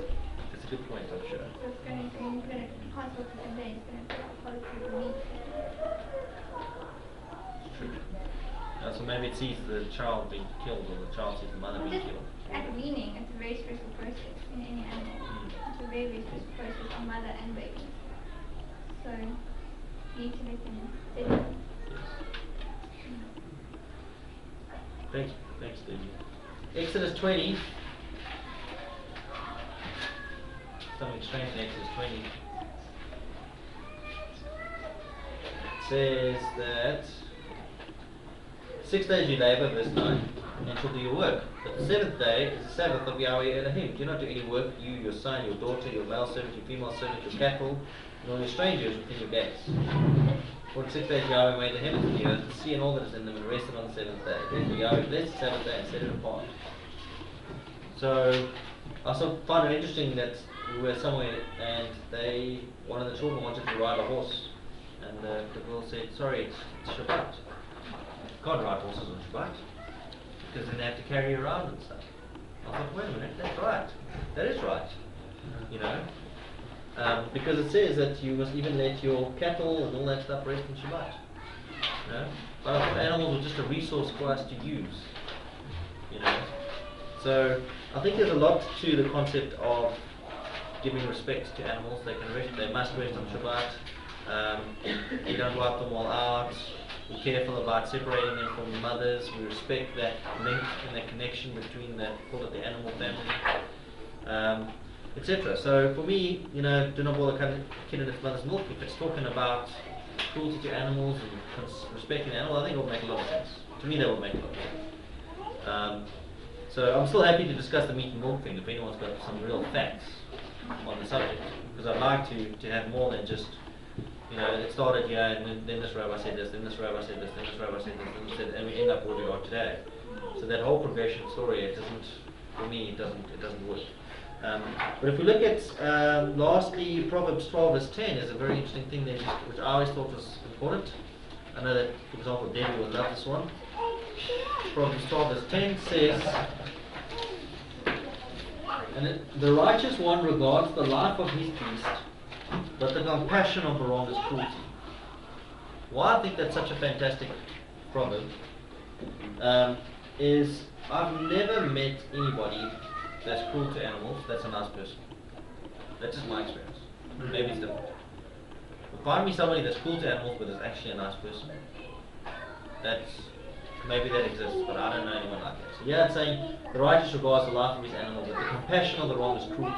a good point, I'm sure. So it's going to, when you put it in hospital for 10 days, it's going to put out policy of meat. True. So maybe it sees the child being killed, or the child sees the mother being Just killed. at weaning, it's a very stressful process in any animal. It's a very, very stressful process on mother and baby. So you need to let them settle. Yes. Thanks, Debbie. Exodus 20. Something strange in Exodus 20. It says that 6 days you labor, verse 9, and shall do your work. But the 7th day is the Sabbath of Yahweh Elohim. Do not do any work, you, your son, your daughter, your male servant, your female servant, your cattle, and all your strangers within your gates. For in 6 days Yahweh made the heavens and the earth, the sea and all that is in them, and rested on the 7th day. Therefore Yahweh blessed the Sabbath day and set it apart. So I also find it interesting that we were somewhere and one of the children wanted to ride a horse, and the girl said, sorry, it's Shabbat. You can't ride horses on Shabbat, because then they have to carry you around and stuff. I thought, wait a minute, that's right. That is right. You know? Because it says that you must even let your cattle and all that stuff rest in Shabbat. You know? But I thought animals were just a resource for us to use. You know? So I think there's a lot to the concept of giving respect to animals. They can rest, they must rest on Shabbat. You don't wipe them all out. Be careful about separating them from the mothers. We respect that link and that connection between call it the animal family, etc. So for me, you know, do not boil a kid in its mother's milk. If it's talking about cruelty to animals and respecting the animal, I think it will make a lot of sense. To me, that will make a lot of sense. So I'm still happy to discuss the meat and milk thing if anyone's got some real facts on the subject, because I'd like to have more than just, you know, it started here and then this rabbi said this, then this rabbi said this, then this rabbi said this, then this said, and we end up where we are today. So that whole progression story, it doesn't, for me, it doesn't work. But if we look at lastly, Proverbs 12 verse 10 is a very interesting thing there, which I always thought was important. I know that, for example, Debbie would love this one. Proverbs 12 verse 10 says, and the righteous one regards the life of his beast, but the compassion of the wrong is cruelty. Why I think that's such a fantastic proverb is I've never met anybody that's cruel to animals that's a nice person. That's just my experience. Maybe it's different. But find me somebody that's cruel to animals but is actually a nice person. Maybe that exists, but I don't know anyone like that. So yeah, it's saying the righteous regards the life of his animal, but the compassion of the wrong is cruelty.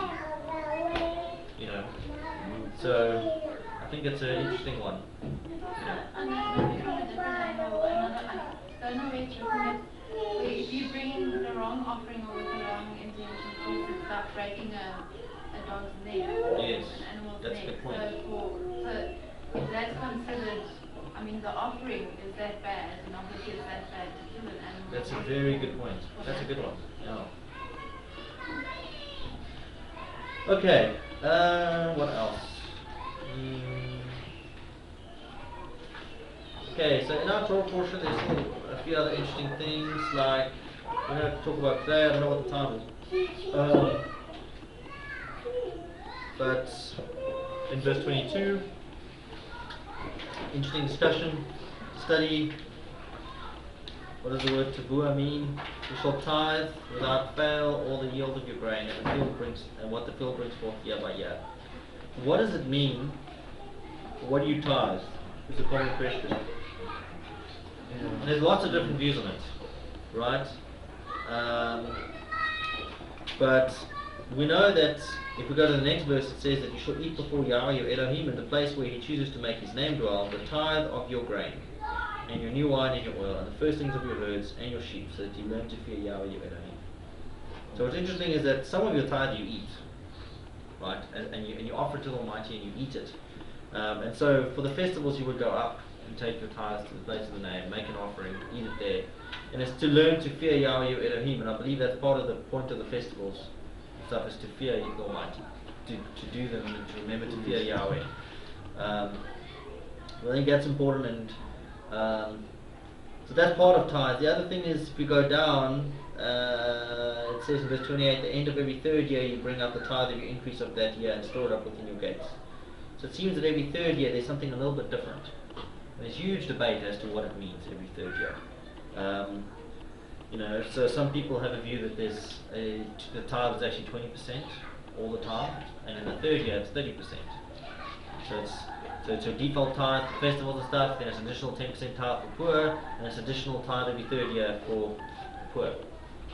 You know. So I think it's an interesting one. And that's maybe from a different angle. I don't know where it's written, but if you bring the wrong offering or with the wrong intention, it's like breaking a dog's neck, Yes, an animal's that's a neck. good point. So if that's considered, I mean, the offering is that bad, and obviously it's that bad to kill an animal. That's a very good point. That's a good one. Yeah. Okay. What else? Okay, so in our Torah portion, there's still a few other interesting things, like we're going to talk about today. I don't know what the time is. But in verse 22, interesting discussion, study. What does the word tavua mean? You shall tithe without fail all the yield of your grain, and what the field brings forth year by year. What does it mean? What do you tithe? It's a common question. And there's lots of different views on it, right? But we know that if we go to the next verse, it says that you shall eat before Yahweh your Elohim in the place where he chooses to make his name dwell, the tithe of your grain, and your new wine and your oil, and the firstlings of your herds and your sheep, so that you learn to fear Yahweh your Elohim. So what's interesting is that some of your tithe you eat, right? And you offer it to the Almighty and you eat it. And so for the festivals you would go up and take your tithes to the place of the name, make an offering, eat it there. And it's to learn to fear Yahweh your Elohim, and I believe that's part of the point of the festivals stuff, is to fear the Almighty, to do them and to remember to fear Yahweh. I think that's important, and so that's part of tithe. The other thing is, if we go down it says in verse 28, at the end of every third year you bring up the tithe of your increase of that year and store it up within your gates. So it seems that every third year there's something a little bit different. There's huge debate as to what it means every third year. You know, so some people have a view that the tithe is actually 20% all the time, and in the third year it's 30%. So it's a default tithe for festivals and stuff, then it's an additional 10% tithe for poor, and it's additional tithe every third year for poor.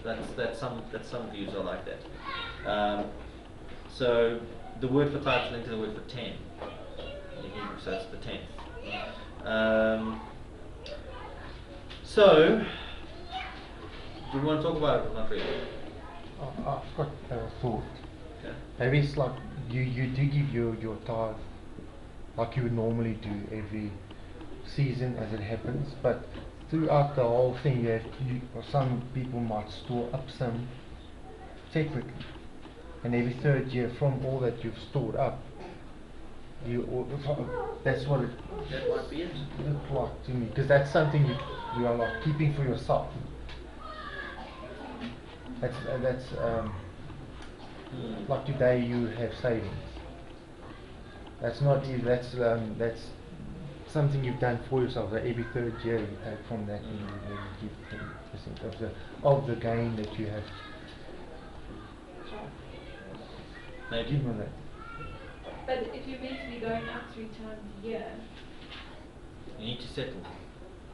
That's some views are like that. So the word for tithe is linked to the word for 10 in Hebrew, so it's the 10th. So do we want to talk about it or not really? I've got a thought. Okay. Maybe it's like you do give your tithe like you would normally do every season as it happens, but throughout the whole thing or some people might store up some separately, and every third year from all that you've stored up, that's what it That might be it. looks like to me, because that's something you are like keeping for yourself. That's like today you have savings. That's not you. That's something you've done for yourself. So every third year you take from that and you give 10% of the gain that you have. Maybe. Give me that. But if you're meant to be going out 3 times a year, You need to settle.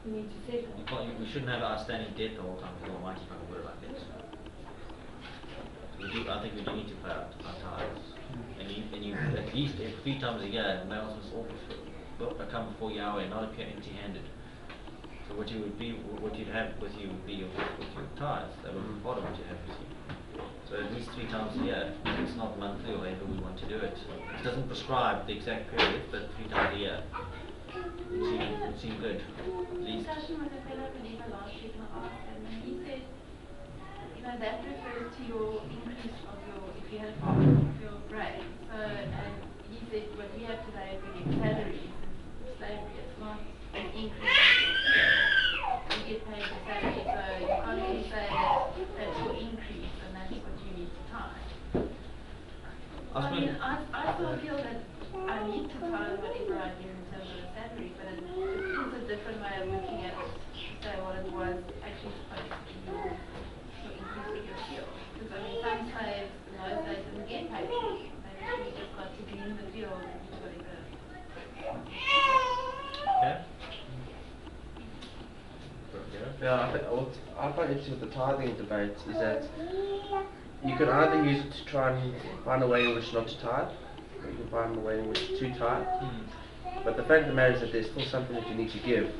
you need to settle. We shouldn't have outstanding debt the whole time. The Almighty can't worry about that. I think we do need to pay our tithes. And you at least 3 times a year, males must always come before Yahweh, not appear empty-handed. So what you'd have with you would be your tithes. That would be part of what you have with you. So at least 3 times a year. It's not monthly or however we want to do it. It doesn't prescribe the exact period, but 3 times a year would seem good. At least. Discussion with a fellow believer last week, and I asked him, and he said, you know, that refers to your increase of if you had half of your grade. So, and he said, what we have today is we get salaries and slavery. It's not an increase. You get paid the salary, so you can't really say that's your increase and that's what you need to tithe. I still feel that I need to tithe whatever I do in terms of the salary, but it is a different way of looking at it to say what it was actually supposed to be your increase of your field. Because I mean, some slaves in those days didn't get paid for you. They actually just got to be in the field and do whatever. Okay. Yeah, what I find interesting with the tithing debate is that you can either use it to try and find a way in which not to tithe, or you can find a way in which to tithe. But the fact of the matter is that there's still something that you need to give.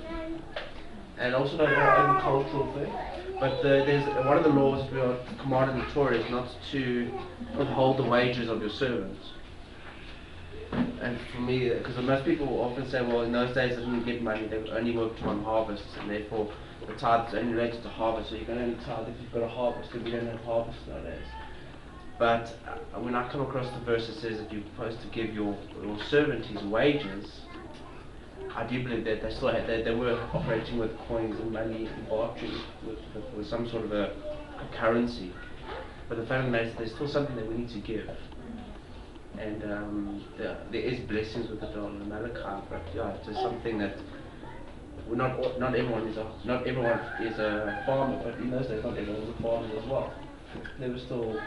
And also not an agricultural thing, but there's one of the laws that we are commanded in the Torah is not to withhold the wages of your servants. And for me, because most people often say, well, in those days they didn't get money, they only worked on harvests, and therefore the tithe is only related to harvest, so you can only tithe if you've got a harvest, and we don't have harvest nowadays. But when I come across the verse that says that you're supposed to give your servant his wages, I do believe that they still had, they were operating with coins and money and bartering with some sort of a currency. But the fact of the matter is there's still something that we need to give. And there is blessings with it on the Malachi, but yeah, it's just something that not everyone is a farmer, but in those days not everyone was a farmer as well. There were still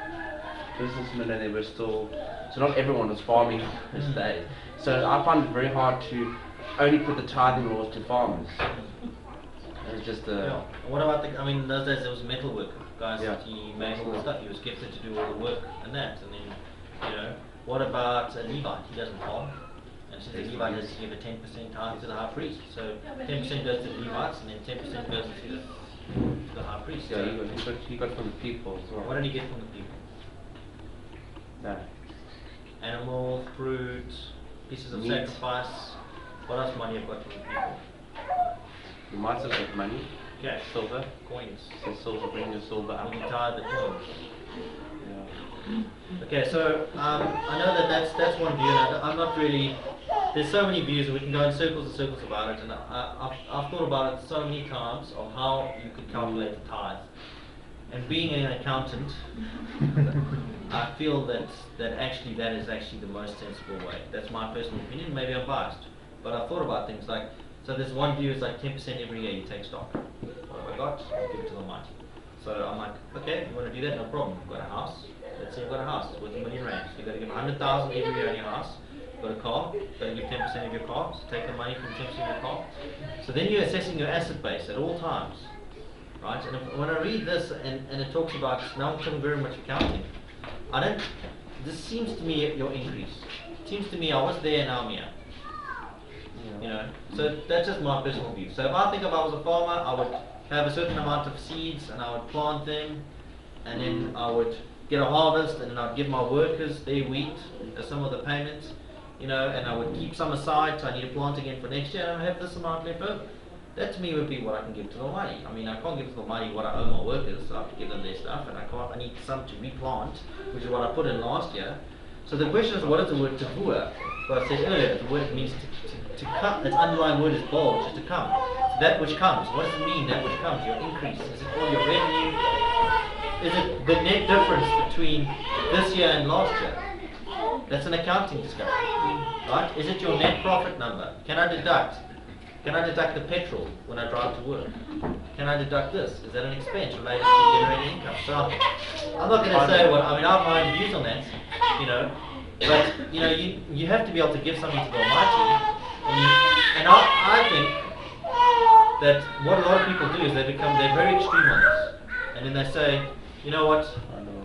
businessmen and there were still, so not everyone was farming this day. So I find it very hard to only put the tithing laws to farmers. It's just What about in those days there was metal work, guys. Yeah. He made all the stuff. He was gifted to do all the work and that. And then, what about a Levite? He doesn't farm. And since the Levite has to give a 10% tithe to the high priest, so 10% goes to the Levites, and then 10% goes to the high priest. yeah, he got from the people as well. What did he get from the people? No. Animals, fruit, pieces of Meat. sacrifice. What else might he have got from the people? You might have got money, Cash, silver. coins. So silver, bring your silver And up. he tithe the coins. Yeah. Okay, so I know that's one view, and I'm not really. There's so many views, and we can go in circles and circles about it. And I've thought about it so many times of how you could calculate the tithe. And being an accountant, I feel that actually that is actually the most sensible way. That's my personal opinion. Maybe I'm biased, but I've thought about things like, so there's one view is like 10% every year you take stock. What have I got? I'll give it to the Almighty. So I'm like, okay, you want to do that? No problem. You've got a house. Let's say you've got a house. It's worth $1 million. So you've got to give 100,000 every year on your house. You've got a car. You've got to give 10% of your car. So take the money from 10% of your car. So then you're assessing your asset base at all times. Right? And when I read this and it talks about, now I'm talking very much accounting, this seems to me your increase. It seems to me I was there, now I'm here. You know, so that's just my personal view. So if I think if I was a farmer, I would have a certain amount of seeds and I would plant them, and then I would get a harvest, and then I'd give my workers their wheat as some of the payments, you know, and I would keep some aside, so I need to plant again for next year, and I have this amount left over. That to me would be what I can give to the Almighty. I mean, I can't give to the Almighty what I owe my workers, so I have to give them their stuff, and I need some to replant, which is what I put in last year. So the question is, what is the word tavua? So I said earlier, the word means to come. Its underlying word is bold, which is to come. That which comes. What does it mean, that which comes? Your increase. Is it all your revenue? Is it the net difference between this year and last year? That's an accounting discussion. Right? Is it your net profit number? Can I deduct? Can I deduct the petrol when I drive to work? Can I deduct this? Is that an expense related to generating income? So I'm not going to say what, I mean, I have my own views on that, you know, but, you know, you have to be able to give something to the Almighty, and I think that what a lot of people do is they're very extreme on this, and then they say, you know what,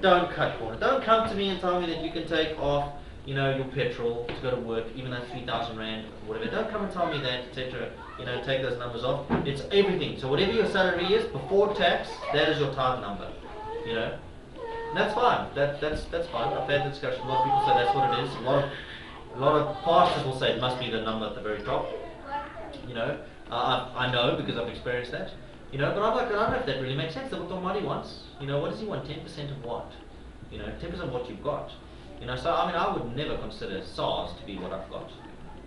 don't cut corners. Don't come to me and tell me that you can take off, you know, your petrol to go to work, even though it's 3,000 rand, or whatever. Don't come and tell me that, etc. You know, take those numbers off. It's everything. So whatever your salary is before tax, that is your tithe number. You know, and that's fine. That's fine. I've had the discussion. A lot of people say that's what it is. A lot of pastors will say it must be the number at the very top. You know, I know because I've experienced that. You know, but I'm like, I don't know if that really makes sense. That's what the Almighty wants. You know, what does He want? 10% of what? You know, 10% of what you've got. You know, so I mean, I would never consider SARS to be what I've got.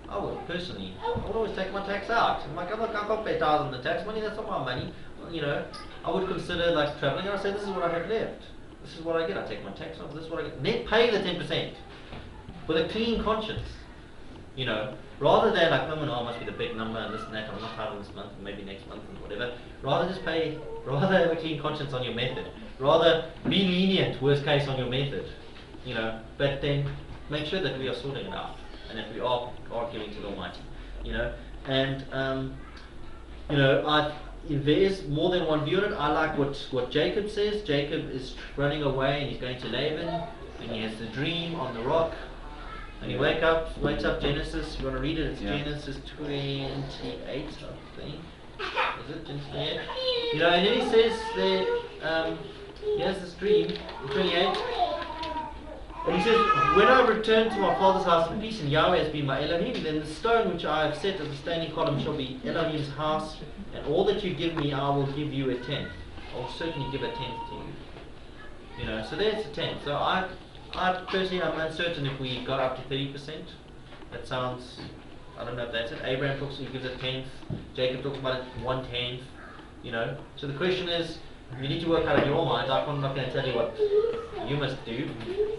I would personally, I would always take my tax out. I'm like, I can't pay $1,000 in tax money. That's not my money. You know, I would consider like traveling, and I say, this is what I have left. This is what I get. I take my tax off. This is what I get. Net pay the 10% with a clean conscience. You know, rather than like, oh no, it must be the big number and this and that. I'm not having this month, maybe next month and whatever. Rather have a clean conscience on your method. Rather be lenient, worst case, on your method. You know, but then make sure that we are sorting it out, and that we are giving to the Almighty. You know, and you know, if there is more than one view on it, I like what Jacob says. Jacob is running away and he's going to Laban, and he has the dream on the rock, and he wakes up. Genesis, you want to read it? It's Genesis 28, I think. Is it Genesis 28? You know, and then he says that he has this dream in 28. And he says, when I return to my father's house in peace, and Yahweh has been my Elohim, then the stone which I have set as a standing column shall be Elohim's house, and all that you give me, I will give you a tenth. I will certainly give a tenth to you. You know, so there's a tenth. So I personally am uncertain if we got up to 30%. That sounds, I don't know if that's it. Abraham talks, he gives a tenth. Jacob talks about it 1/10. You know, so the question is, you need to work out in your mind. I'm not going to tell you what you must do,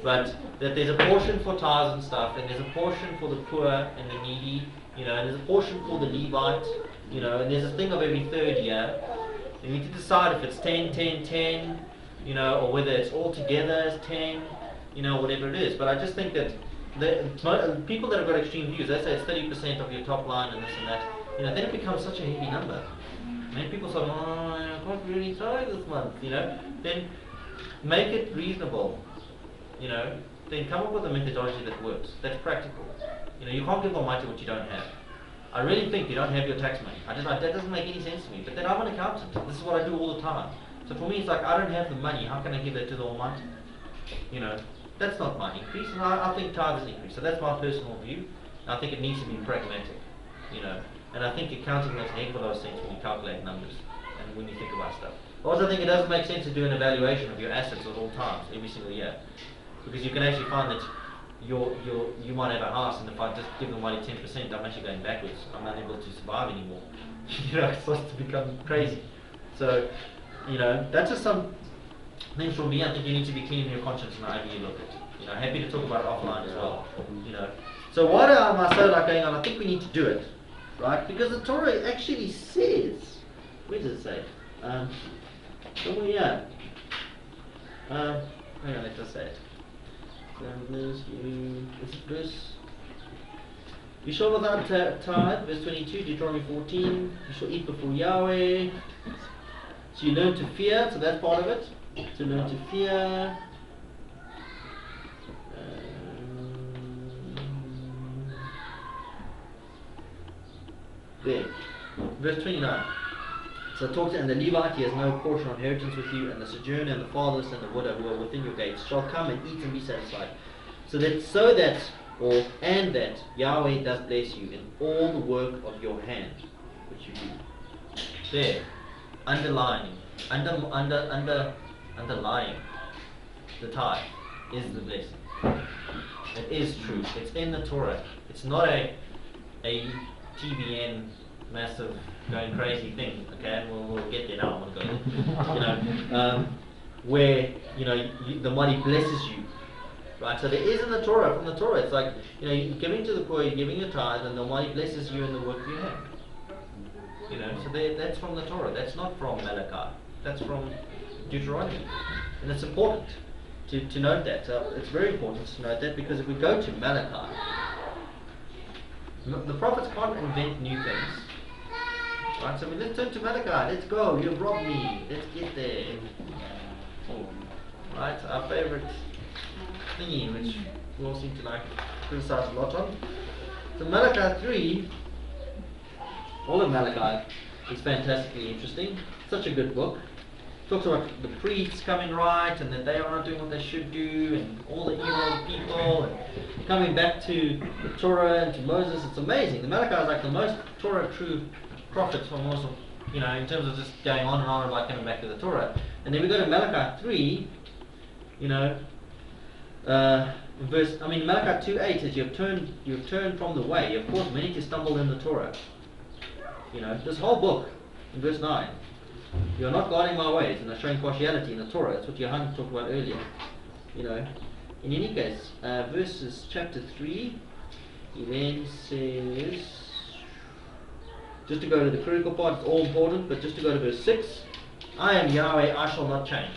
but that there's a portion for tithes and stuff, and there's a portion for the poor and the needy, you know, and there's a portion for the Levite, you know, and there's a thing of every third year. You need to decide if it's 10, 10, 10, you know, or whether it's all together as 10, you know, whatever it is. But I just think that the people that have got extreme views, they say it's 30% of your top line and this and that, you know, then it becomes such a heavy number. Many people say, oh, I can't really try this month, you know. Then make it reasonable, you know. Then come up with a methodology that works, that's practical. You know, you can't give Almighty what you don't have. I really think you don't have your tax money. That doesn't make any sense to me. But then I'm an accountant. This is what I do all the time. So for me, it's like, I don't have the money. How can I give that to the Almighty? You know, that's not my increase. And I think tithe is an increase. So that's my personal view. I think it needs to be pragmatic, you know. And I think accounting makes a heck of a lot of sense when you calculate numbers and when you think about stuff. Also, I think it doesn't make sense to do an evaluation of your assets at all times, every single year. Because you can actually find that you might have a house, and if I just give them only 10%, I'm actually going backwards. I'm not able to survive anymore. You know, it starts to become crazy. So, you know, that's just some Things from me, I think you need to be clean in your conscience and however you look at it. You know, happy to talk about it offline as well. You know. So why am I so like going on? I think we need to do it, right? Because the Torah actually says, where does it say? Somewhere here. Hang on, let us say it. Verse. You shall without tithe, verse 22, Deuteronomy 14. You shall eat before Yahweh. So you learn to fear, so that's part of it. To learn to fear. There. Verse 29. So it talks, and the Levite, he has no portion or inheritance with you, and the sojourner and the fatherless and the widow who are within your gates shall come and eat and be satisfied. And that Yahweh does bless you in all the work of your hand, which you do. There. Underlying the tithe is the blessing. It is true. It's in the Torah. It's not a TBN massive going crazy thing. Okay, we'll get there now. I'm gonna go there. Where the money blesses you, right? So there is in the Torah. From the Torah, it's like you're giving to the poor, you're giving your tithe, and the money blesses you in the work you have. So that's from the Torah. That's not from Malachi. That's from Deuteronomy, and it's important to note that. So it's very important to note that, because if we go to Malachi, the prophets can't invent new things. Right, so let's turn to Malachi. Let's go. You've robbed me. Let's get there. Right, our favorite thingy, which we all seem to like criticize a lot on. So Malachi 3, all of Malachi is fantastically interesting. Such a good book. Talks about the priests coming right, and that they are not doing what they should do, and all the evil people, and coming back to the Torah and to Moses. It's amazing. The Malachi is like the most Torah true prophets from most of, in terms of just going on and on about coming back to the Torah. And then we go to Malachi 3, Malachi 2:8 says you've turned from the way. You've caused many to stumble in the Torah. This whole book, in verse 9, you're not guarding my ways and are showing partiality in the Torah. That's what Johan talked about earlier. In any case, verses chapter 3, he then says, just to go to the critical part, it's all important, but just to go to verse 6, I am Yahweh, I shall not change.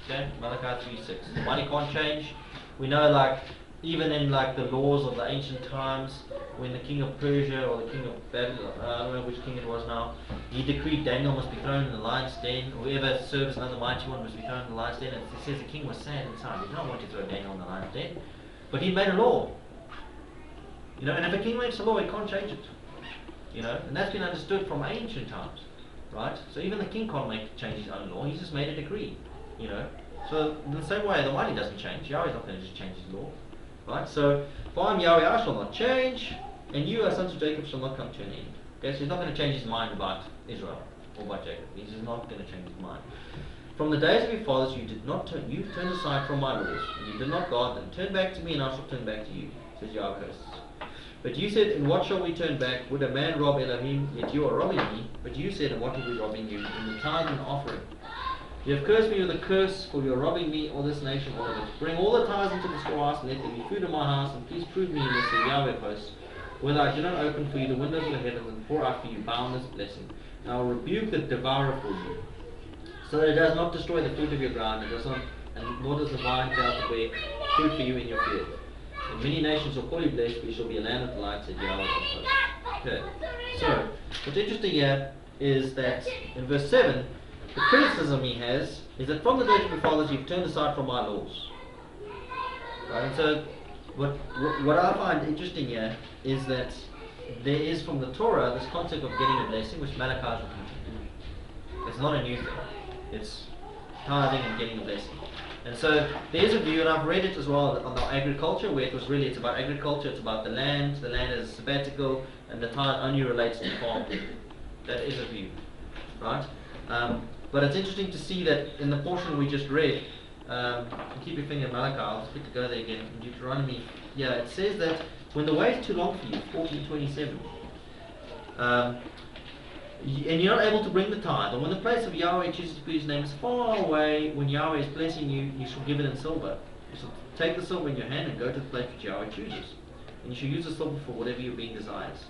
Okay, Malachi 3:6. The money can't change. We know, even in the laws of the ancient times, when the king of Persia or the king of Babylon, I don't know which king it was now, he decreed Daniel must be thrown in the lion's den. Whoever serves another mighty one must be thrown in the lion's den. And it says the king was sad inside. He did not want to throw Daniel in the lion's den, but he made a law. And if a king makes a law, he can't change it. And that's been understood from ancient times, right? So even the king can't change his own law. He's just made a decree. So in the same way, the money doesn't change. Yahweh's not going to just change his law. Right, so for I am Yahweh, I shall not change, and you, sons of Jacob, shall not come to an end. Okay, so he's not going to change his mind about Israel or about Jacob. He's just not going to change his mind. From the days of your fathers, you turned aside from my laws, and you did not guard them. Turn back to me, and I shall turn back to you, says Yahweh hosts. But you said, in what shall we turn back? Would a man rob Elohim? Yet you are robbing me. But you said, in what are we robbing you? In the tithe and offering. You have cursed me with a curse, for you are robbing me, all this nation, all of it. Bring all the tithes into the storehouse, and let there be food in my house, and please prove me in this, says Yahweh hosts, whether I do not open for you the windows of the heavens and pour out for you boundless blessing. And I will rebuke the devourer for you, so that it does not destroy the fruit of your ground, nor does the vine fail to bear fruit for you in your field. And many nations shall call you blessed, for you shall be a land of delight, says Yahweh hosts. Okay. So, what's interesting here is that in verse 7, the criticism he has is that from the days of your fathers you've turned aside from my laws. Right? And so what I find interesting here is that there is from the Torah this concept of getting a blessing, which Malachi is repeating. It's not a new thing. It's tithing and getting a blessing. And so there's a view, and I've read it as well on the agriculture, where it's about agriculture, it's about the land is sabbatical, and the tithe only relates to farming. That is a view. Right? But it's interesting to see that in the portion we just read, keep your finger in Malachi, I'll just quickly go there again, in Deuteronomy, it says that when the way is too long for you, 14:27, and you're not able to bring the tithe, and when the place of Yahweh chooses to put his name is far away, when Yahweh is blessing you, you shall give it in silver. You shall take the silver in your hand and go to the place which Yahweh chooses. And you shall use the silver for whatever your being desires.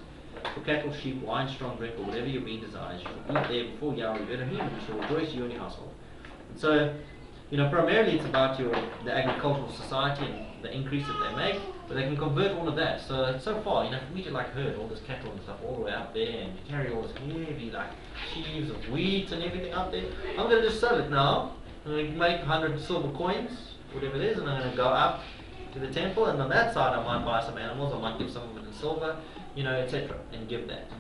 For cattle, sheep, wine, strong drink, or whatever your being desires, you shall eat there before Yahweh your Elohim, and you shall rejoice, you and your household. And so, primarily it's about the agricultural society and the increase that they make, but they can convert all of that. So far, for me to herd all this cattle and stuff all the way up there and carry all this heavy sheaves of wheat and everything up there, I'm going to just sell it now. I'm going to make 100 silver coins, whatever it is, and I'm going to go up to the temple, and on that side I might buy some animals, I might give some of it in silver, etc., and give that.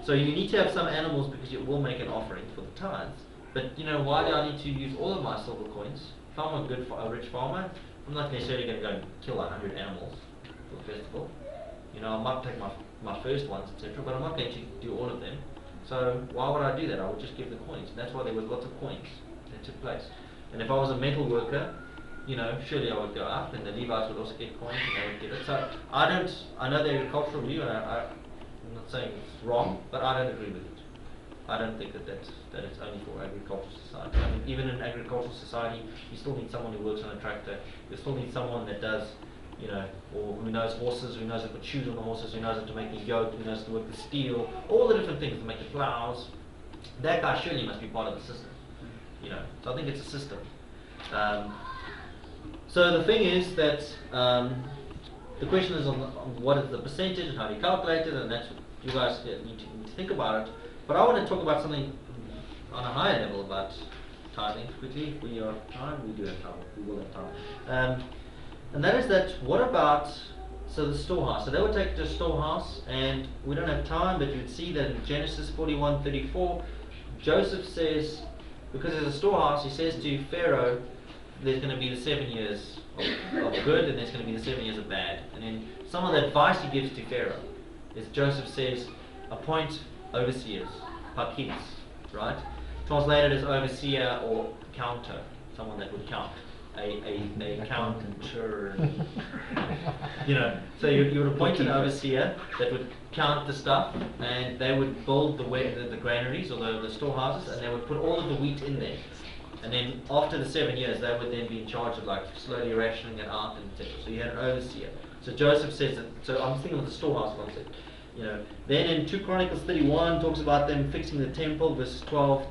So you need to have some animals because you will make an offering for the tithes. But why do I need to use all of my silver coins? If I'm a rich farmer, I'm not necessarily going to go and kill 100 animals for the festival. I might take my first ones, etc., but I'm not going to do all of them. So why would I do that? I would just give the coins. And that's why there was lots of coins that took place. And if I was a metal worker, surely I would go up, and the Levites would also get coins, and they would get it. So I know the agricultural view, and I'm not saying it's wrong, but I don't agree with it. I don't think that it's only for agricultural society. I mean, even in agricultural society, you still need someone who works on a tractor. You still need someone that does, or who knows horses, who knows how to put shoes on the horses, who knows how to make the yoke, who knows how to work the steel, all the different things to make the plows. That guy surely must be part of the system. So I think it's a system. So the thing is that the question is on what is the percentage and how do you calculate it, and that's what you guys need to think about it. But I want to talk about something on a higher level about tithing quickly. If we have time, we do have time. We will have time. And that is that, what about, the storehouse. So they would take the storehouse, and we don't have time, but you'd see that in Genesis 41:34, Joseph says, because there's a storehouse, he says to Pharaoh, there's going to be the 7 years of good, and there's going to be the 7 years of bad. And then some of the advice he gives to Pharaoh is, Joseph says, appoint overseers, pakids, right? Translated as overseer or counter, someone that would count, a counter. So you would appoint an overseer that would count the stuff, and they would build the granaries or the storehouses, and they would put all of the wheat in there. And then after the 7 years, they would then be in charge of slowly rationing it out, and etc. So you had an overseer. So Joseph says that. So I'm thinking of the storehouse concept. Then in 2 Chronicles 31 talks about them fixing the temple, verse 12.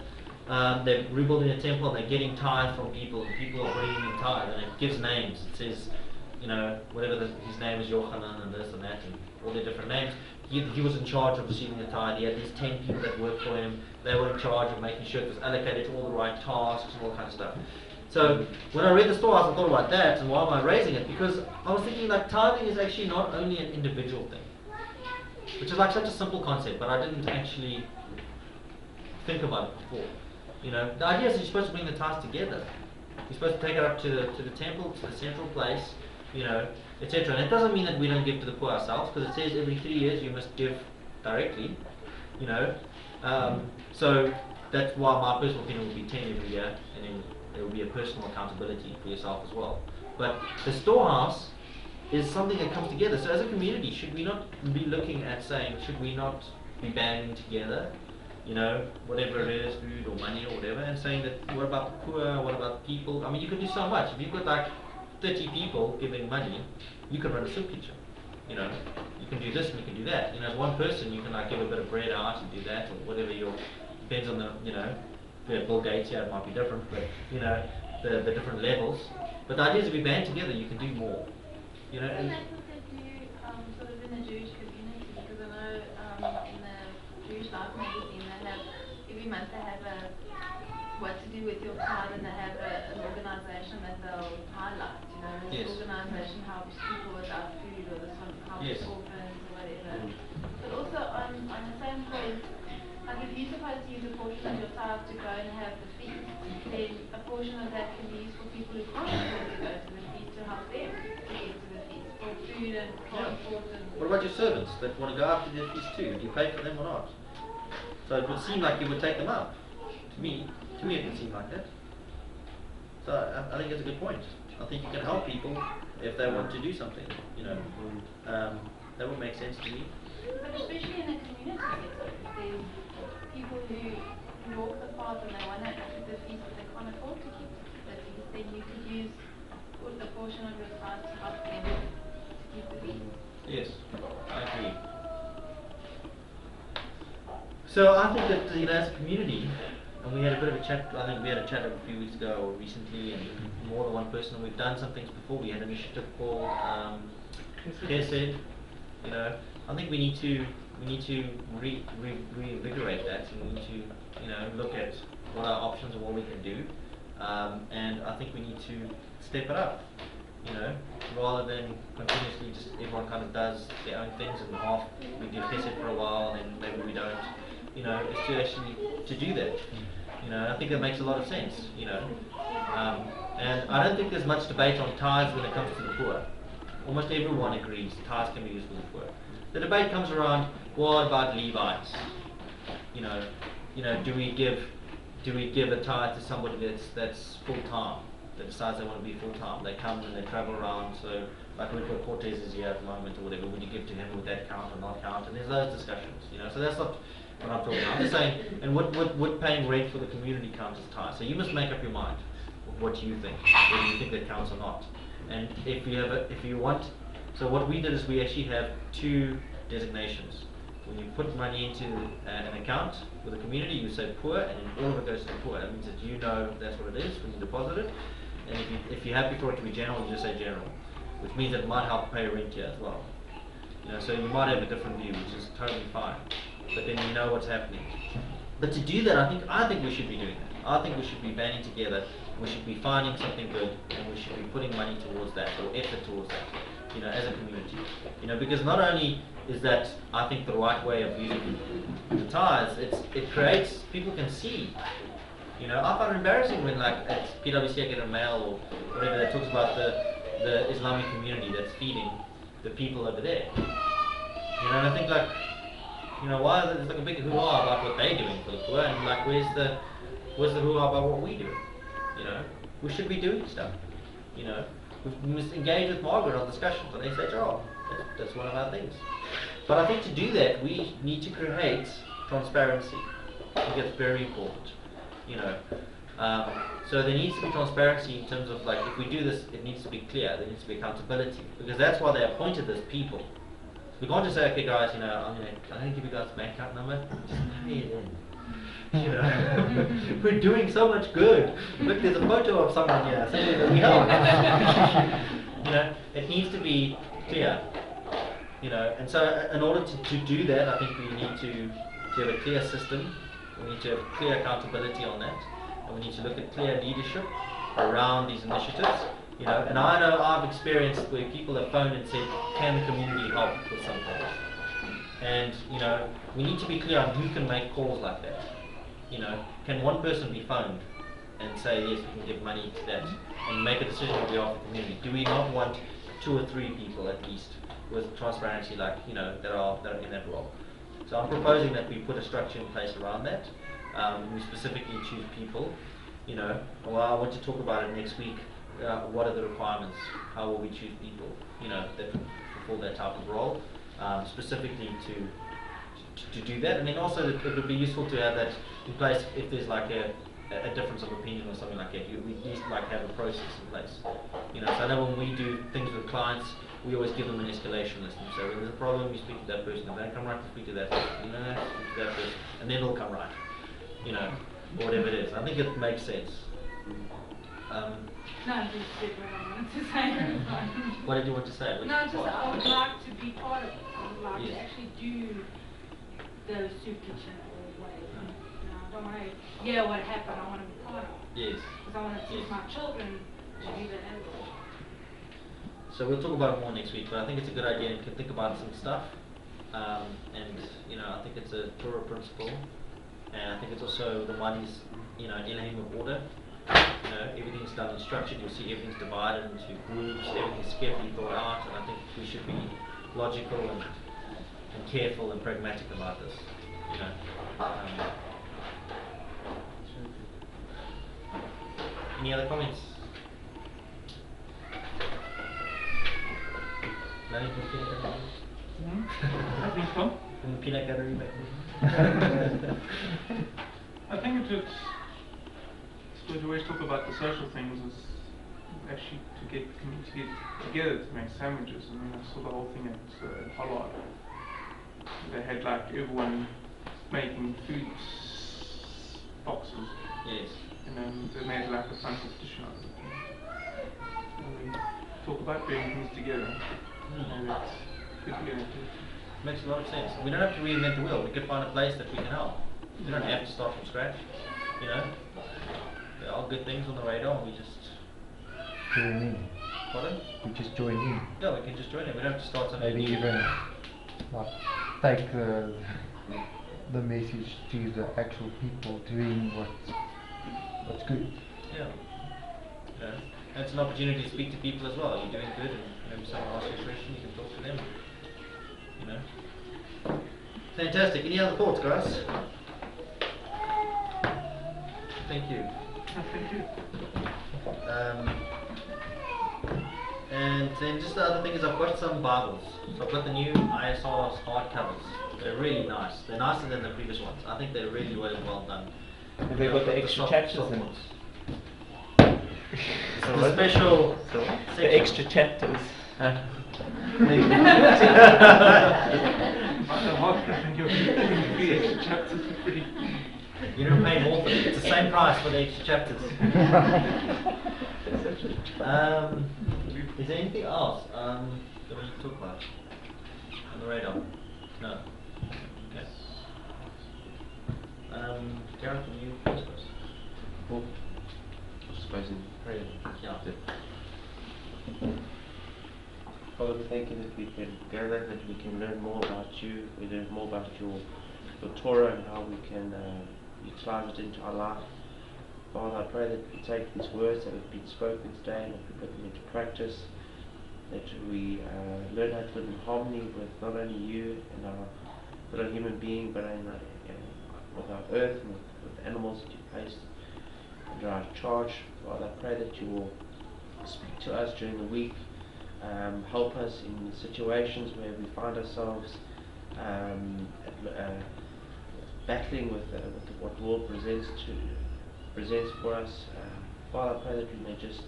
They're rebuilding the temple, and they're getting tithe from people, and people are bringing in tithe, and it gives names. It says, whatever his name is, Yochanan and this and that, and all the different names. He was in charge of receiving the tithe. He had these 10 people that worked for him. They were in charge of making sure it was allocated to all the right tasks and all kinds of stuff. So when I read the storehouse, I thought about that, and why am I raising it? Because I was thinking tithing is actually not only an individual thing, which is such a simple concept, but I didn't actually think about it before. The idea is you're supposed to bring the tithes together. You're supposed to take it up to the temple, to the central place, etc. And it doesn't mean that we don't give to the poor ourselves, because it says every 3 years you must give directly. So that's why my personal opinion would be 10 every year, and then there will be a personal accountability for yourself as well. But the storehouse is something that comes together. So as a community, should we not be looking at saying, should we not be banding together, whatever it is, food or money or whatever, and saying that, what about the poor, what about people? I mean, you can do so much. If you've got 30 people giving money, you can run a soup kitchen. You can do this and you can do that. As one person, you can give a bit of bread out and do that, or whatever depends on the, if you have Bill Gates here, it might be different, but, the different levels. But the idea is if we band together, you can do more. And that's what they do sort of in the Jewish community, because I know in the Jewish Life magazine they have, every month they have what to do with your tithe, and they have an organisation that they'll highlight, this organisation helps people without food, or this one helps orphans or whatever. But also on the same point, if you're supposed to use a portion of your tithe to go and have the feast, then a portion of that can be used for people who can't afford to go to the feast, to help them to get to the feast, for food and transport and... What about your servants that want to go out to the feast too? Do you pay for them or not? So it would seem like you would take them up. To me it would seem like that. So I think that's a good point. I think you can help people if they want to do something. That would make sense to me. But especially in a community setting, there's people who walk the path and they want to keep the feast, but they can't afford to keep the feast. Then you could use a portion of your time to help them to keep the feast. Yes, I agree. So I think that, you know, as a community, and we had a bit of a chat, I think we had a chat a few weeks ago or recently, and more than one person, and we've done some things before. We had an initiative called Care, you know. I think we need to reinvigorate that, and we need to, you know, look at what our options and what we can do, and I think we need to step it up, you know, rather than continuously just everyone kind of does their own things and half we do Chesed for a while and then maybe we don't, you know. It's to actually to do that, you know. I think that makes a lot of sense, you know, and I don't think there's much debate on tithes when it comes to the poor. Almost everyone agrees tithes can be used for the poor. The debate comes around, what about Levites? You know, do we give a tithe to somebody that's full time, that decides they want to be full time? They come and they travel around. So, like we've got Cortez here at the moment or whatever. Would you give to him with that count or not count? And there's those discussions, you know. So that's not what I'm talking about. I'm just saying, and would paying rent for the community count as tithe? So you must make up your mind what you think, whether you think that counts or not. And if you want. So what we did is we actually have two designations. When you put money into an account with a community, you say poor, and then all of it goes to the poor. That means that you know that's what it is when you deposit it. And if you're happy for it to be general, you just say general, which means that it might help pay rent here as well. You know, so you might have a different view, which is totally fine. But then you know what's happening. But to do that, I think we should be doing that. I think we should be banding together. We should be finding something good, and we should be putting money towards that or effort towards that. You know, as a community, you know, because not only is that, I think, the right way of using the tithes, it creates, people can see. You know, I find it embarrassing when, like, at PwC I get a mail or whatever that talks about the Islamic community that's feeding the people over there. You know, and I think, like, you know, why there's like a big hoo-ha about what they're doing for the poor, and like, where's the hoo-ha about what we do? You know, we should be doing stuff. You know, we must engage with Margaret on discussions on SHR. That's one of our things. But I think to do that, we need to create transparency. I think it's very important. You know, so there needs to be transparency in terms of, like, if we do this, it needs to be clear. There needs to be accountability, because that's why they appointed those people. We can't just say, okay, guys, you know, I'm going to give you guys a bank account number. Just pay it in. You know, we're doing so much good. Look, there's a photo of someone here saying that we help. You know, it needs to be clear. You know, and so in order to do that, I think we need to have a clear system. We need to have clear accountability on that, and we need to look at clear leadership around these initiatives. You know, and I know I've experienced where people have phoned and said, can the community help with something? And, you know, we need to be clear on who can make calls like that. You know, can one person be phoned and say, yes, we can give money to that, and make a decision on behalf of the community? Do we not want 2 or 3 people at least with transparency, like, you know, that are in that role? So I'm proposing that we put a structure in place around that. We specifically choose people. You know, well, I want to talk about it next week. What are the requirements? How will we choose people, you know, that fulfill that type of role, specifically to do that? And then also it would be useful to have that in place if there's like a difference of opinion or something like that. We need to like have a process in place, you know. So I know when we do things with clients, we always give them an escalation list. And so when there's a problem, you speak to that person. If they don't come right, you speak to that person. You know, speak to that person, and then it'll come right. You know, or whatever it is. I think it makes sense. No, just said what I wanted to say. What did you want to say? No, just I would like to be part of it. I would like Yes. to actually do the soup kitchen or whatever. You know, I don't want to, what happened, I want to be part of it. Yes. Because I want to teach my children to do that as well. So we'll talk about it more next week, but I think it's a good idea and you can think about some stuff. And, you know, I think it's a Torah principle. And I think it's also the money's, you know, Elohim of order. You know, everything's done and structured. You'll see everything's divided into groups. Everything's carefully thought out, and I think we should be logical and careful and pragmatic about this. You know. Any other comments? Nothing to say? I think so. From the peanut gallery back then. I think it's just, we always talk about the social things is actually to get the community together to make sandwiches. I mean, I saw the whole thing at Hollard. They had like everyone making food boxes. Yes. And then they made like a fun competition out of it. And we talk about bringing things together. And that could be an activity. Makes a lot of sense. We don't have to reinvent the wheel. We could find a place that we can help. We don't have to start from scratch. You know, there are good things on the radar. We just Join in. pardon? We just join in. Yeah, we can just join it. We don't have to start something Maybe new. even like take the message to the actual people doing what's good. Yeah. You know, and it's an opportunity to speak to people as well. You're doing good, and maybe someone asks you a question, you can talk to them. You know. Fantastic. Any other thoughts, guys? Thank you. Thank you. And then just the other thing is I've got some Bibles. So I've got the new ISR hardcovers. They're really nice. They're nicer than the previous ones. I think they're really well done. Have they got the extra soft- chapters soft in ones. it? The special The section. extra chapters. I think your extra chapters are pretty. You don't pay more for it. It's the same price for the extra chapters. Is there anything else that we need to talk about on the radar? No. Okay. Gareth, can you first? Well, I suppose in prayer. Yeah. Father, thank you that we can gather, that we can learn more about you, we learn more about your Torah and how we can utilize it into our life. Father, I pray that we take these words that have been spoken today and that we put them into practice, that we learn how to live in harmony with not only you and our fellow human being, but with our earth and with the animals that you placed under our charge. Father, I pray that you will speak to us during the week, help us in situations where we find ourselves battling with what the world presents for us. Father, I pray that we may just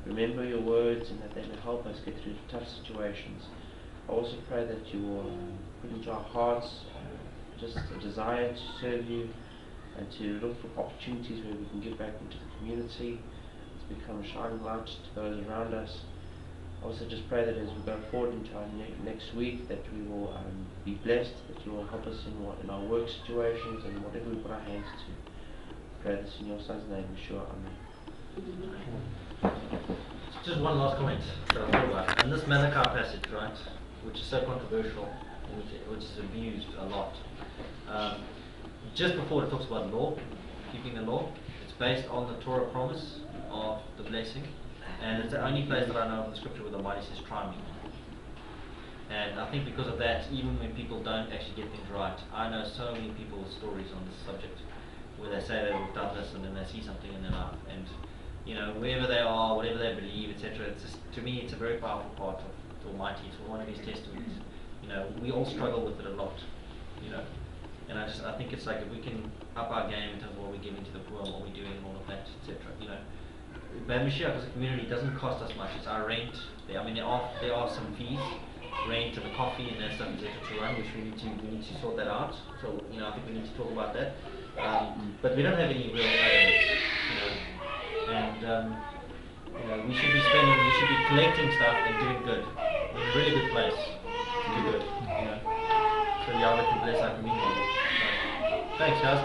remember your words and that they may help us get through tough situations. I also pray that you will put into our hearts just a desire to serve you and to look for opportunities where we can give back into the community, to become a shining light to those around us. I also just pray that as we go forward into our next week, that we will be blessed, that you will help us in our work situations and whatever we put our hands to. Pray this in your Son's name, Yeshua. Amen. Just one last comment that I thought about. In this Malachi passage, right, which is so controversial, which is abused a lot, just before it talks about law, keeping the law, it's based on the Torah promise of the blessing, and it's the only place that I know of the scripture where the Almighty says, try me. And I think because of that, even when people don't actually get things right, I know so many people's stories on this subject, where they say they've done this and then they see something in their life, and you know, wherever they are, whatever they believe, etc. It's just, to me, it's a very powerful part of the Almighty. It's one of His testimonies. You know, we all struggle with it a lot. You know, and I think it's like if we can up our game in terms of what we're giving to the poor and what we're doing and all of that, etc. You know, Bad Mashiach as a community doesn't cost us much. It's our rent. I mean, there are some fees, rent and the coffee and that stuff, etc. to run, which we need to sort that out. So you know, I think we need to talk about that. But we don't have any real overheads. You know. And you know, we should be collecting stuff and doing good. We're in a really good place to do good. You know, so Yahweh can bless our community. So, thanks, guys.